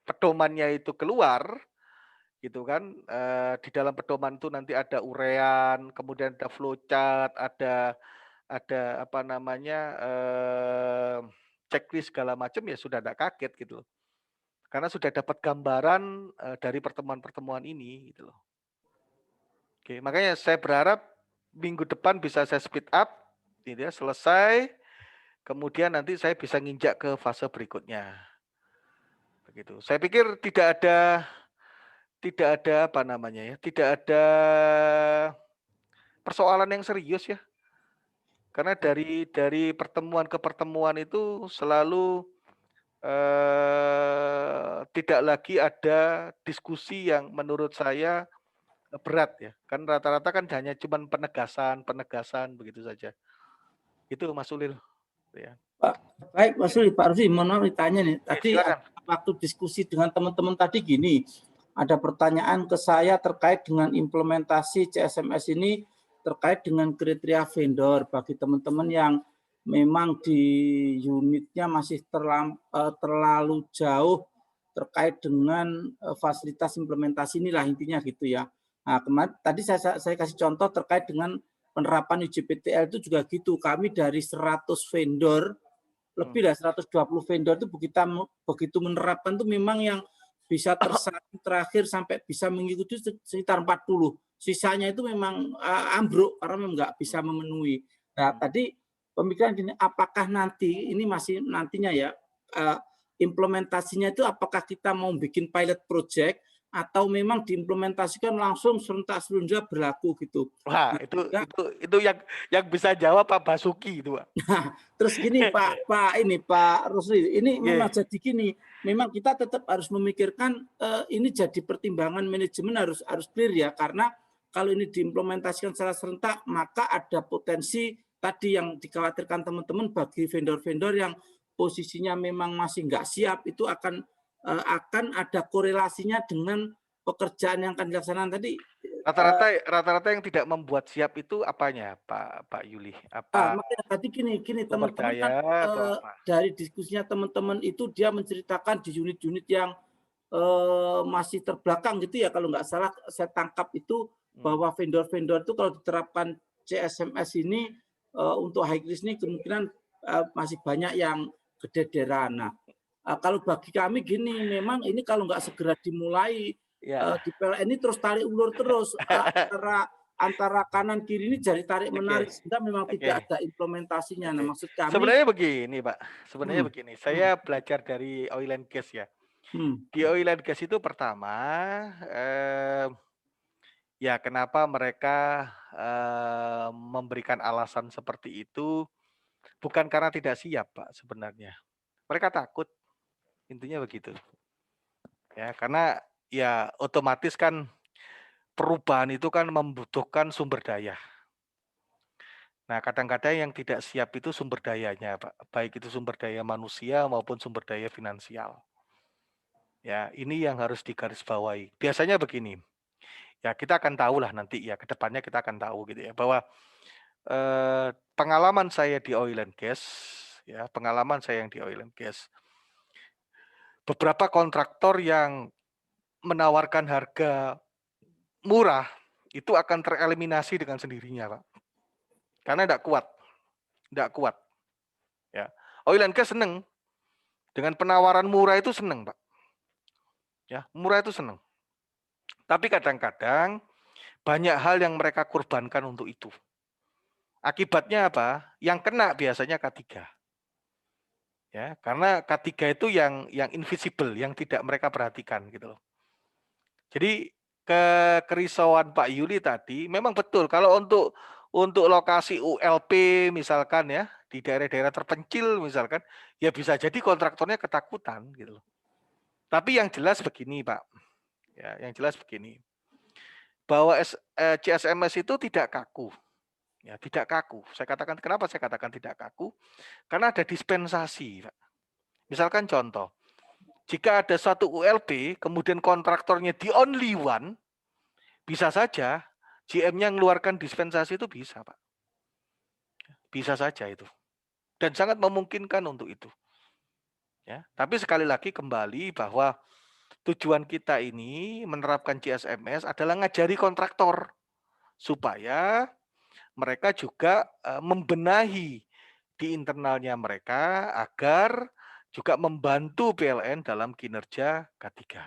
pedomannya itu keluar, gitu kan, di dalam pedoman itu nanti ada urean, kemudian ada flowchart, ada checklist segala macam, ya sudah tidak kaget gitu loh. Karena sudah dapat gambaran dari pertemuan-pertemuan ini gitu loh. Oke, makanya saya berharap minggu depan bisa saya speed up gitu ya, selesai. Kemudian nanti saya bisa nginjak ke fase berikutnya. Begitu. Saya pikir tidak ada tidak ada persoalan yang serius ya. Karena dari pertemuan ke pertemuan itu selalu tidak lagi ada diskusi yang menurut saya berat ya. Kan rata-rata kan hanya cuman penegasan begitu saja. Itu Mas Ulil. Ya. Baik Mas Ulil, Pak Rusli, mohon maaf ditanya nih. Tadi waktu diskusi dengan teman-teman tadi gini, ada pertanyaan ke saya terkait dengan implementasi CSMS ini terkait dengan kriteria vendor bagi teman-teman yang memang di unitnya masih terlalu jauh terkait dengan fasilitas implementasi inilah intinya gitu ya. Nah, kemarin tadi saya kasih contoh terkait dengan penerapan UJPTL itu juga gitu. Kami dari 100 vendor, lebih dari 120 vendor itu begitu menerapkan itu memang yang bisa tersaring terakhir sampai bisa mengikuti sekitar 40. Sisanya itu memang ambruk karena memang nggak bisa memenuhi. Nah, tadi pemikiran gini, apakah nanti ini masih nantinya ya implementasinya itu apakah kita mau bikin pilot project atau memang diimplementasikan langsung serentak seluruhnya berlaku gitu. Wah, itu yang bisa jawab Pak Basuki itu, Pak. Nah, terus gini Pak Rusli, ini memang jadi gini, memang kita tetap harus memikirkan ini jadi pertimbangan manajemen harus clear ya, karena kalau ini diimplementasikan secara serentak, maka ada potensi tadi yang dikhawatirkan teman-teman bagi vendor-vendor yang posisinya memang masih nggak siap, itu akan ada korelasinya dengan pekerjaan yang akan dilaksanakan tadi. Rata-rata yang tidak membuat siap itu apanya, Pak Yuli? Makanya tadi gini teman-teman kan dari diskusinya teman-teman itu dia menceritakan di unit-unit yang masih terbelakang gitu ya, kalau nggak salah saya tangkap itu bahwa vendor-vendor itu kalau diterapkan CSMS ini untuk high risk ini kemungkinan masih banyak yang kedederan. Nah, kalau bagi kami gini, memang ini kalau nggak segera dimulai di PLN ini terus tarik ulur terus antara kanan kiri ini jadi tarik menarik sehingga memang tidak ada implementasinya. Nah, maksud kami sebenarnya begini, Pak. Begini. Saya belajar dari oil and gas ya. Di oil and gas itu pertama ya kenapa mereka memberikan alasan seperti itu bukan karena tidak siap, Pak, sebenarnya. Mereka takut. Intinya begitu. Ya, karena ya otomatis kan perubahan itu kan membutuhkan sumber daya. Nah, kadang-kadang yang tidak siap itu sumber dayanya, Pak. Baik itu sumber daya manusia maupun sumber daya finansial. Ya, ini yang harus digarisbawahi. Biasanya begini. Ya, kita akan tahu lah nanti ya, ke depannya kita akan tahu gitu ya, bahwa pengalaman saya di oil and gas, ya, beberapa kontraktor yang menawarkan harga murah itu akan tereliminasi dengan sendirinya, Pak. Karena tidak kuat. Ya, oil and gas seneng dengan penawaran murah itu seneng, Pak. Ya, murah itu seneng. Tapi kadang-kadang banyak hal yang mereka korbankan untuk itu. Akibatnya apa? Yang kena biasanya K3. Ya, karena K3 itu yang invisible, yang tidak mereka perhatikan gitu loh. Jadi kerisauan Pak Yuli tadi memang betul kalau untuk lokasi ULP misalkan ya di daerah-daerah terpencil misalkan ya bisa jadi kontraktornya ketakutan gitu loh. Tapi yang jelas begini, Pak. Ya, yang jelas begini. Bahwa CSMS itu tidak kaku. Ya, tidak kaku. Kenapa saya katakan tidak kaku? Karena ada dispensasi, Pak. Misalkan contoh, jika ada suatu ULP, kemudian kontraktornya the only one, bisa saja GM-nya mengeluarkan dispensasi itu bisa, Pak. Bisa saja itu. Dan sangat memungkinkan untuk itu. Ya, tapi sekali lagi kembali bahwa tujuan kita ini menerapkan CSMS adalah ngajari kontraktor supaya mereka juga membenahi di internalnya mereka agar juga membantu PLN dalam kinerja K3.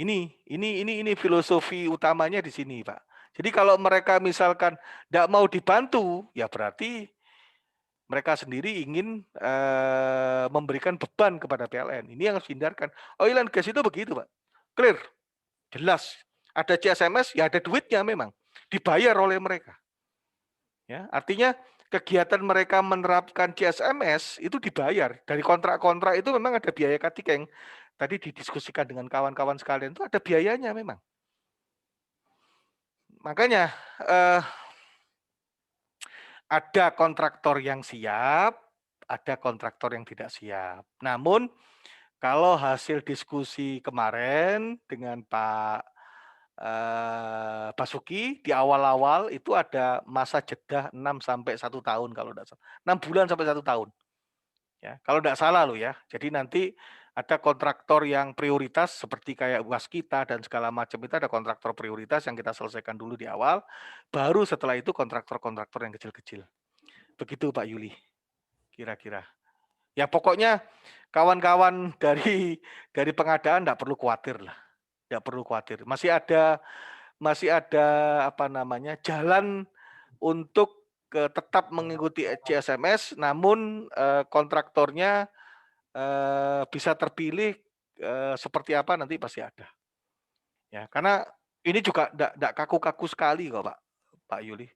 Ini filosofi utamanya di sini, Pak. Jadi kalau mereka misalkan tidak mau dibantu, ya berarti mereka sendiri ingin memberikan beban kepada PLN. Ini yang harus dihindarkan. Oil and gas itu begitu, Pak. Clear, jelas. Ada CSMS, ya ada duitnya memang. Dibayar oleh mereka. Ya, artinya kegiatan mereka menerapkan CSMS itu dibayar. Dari kontrak-kontrak itu memang ada biaya K3 yang tadi didiskusikan dengan kawan-kawan sekalian itu ada biayanya memang. Makanya ada kontraktor yang siap, ada kontraktor yang tidak siap. Namun kalau hasil diskusi kemarin dengan Pak Basuki di awal-awal itu ada masa jeda 6 sampai 1 tahun kalau tidak salah. 6 bulan sampai 1 tahun. Ya, kalau tidak salah loh ya. Jadi nanti ada kontraktor yang prioritas seperti kayak Waskita dan segala macam itu ada kontraktor prioritas yang kita selesaikan dulu di awal. Baru setelah itu kontraktor-kontraktor yang kecil-kecil. Begitu Pak Yuli. Kira-kira. Ya pokoknya kawan-kawan dari pengadaan tidak perlu khawatir lah. Tidak perlu khawatir. Masih ada apa namanya jalan untuk tetap mengikuti CSMS, namun kontraktornya bisa terpilih seperti apa nanti pasti ada. Ya, karena ini juga tidak kaku-kaku sekali kok Pak Yuli.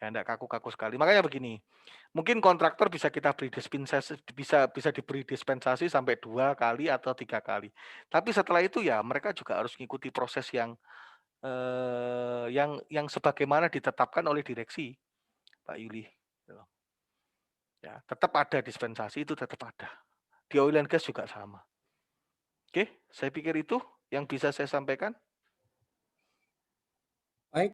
Ya, tidak kaku-kaku sekali. Makanya begini, mungkin kontraktor bisa kita beri dispensasi, bisa diberi dispensasi sampai 2 kali atau 3 kali. Tapi setelah itu ya mereka juga harus mengikuti proses yang yang sebagaimana ditetapkan oleh direksi, Pak Yuli. Ya, tetap ada dispensasi, itu tetap ada. Di oil and gas juga sama. Oke, saya pikir itu yang bisa saya sampaikan.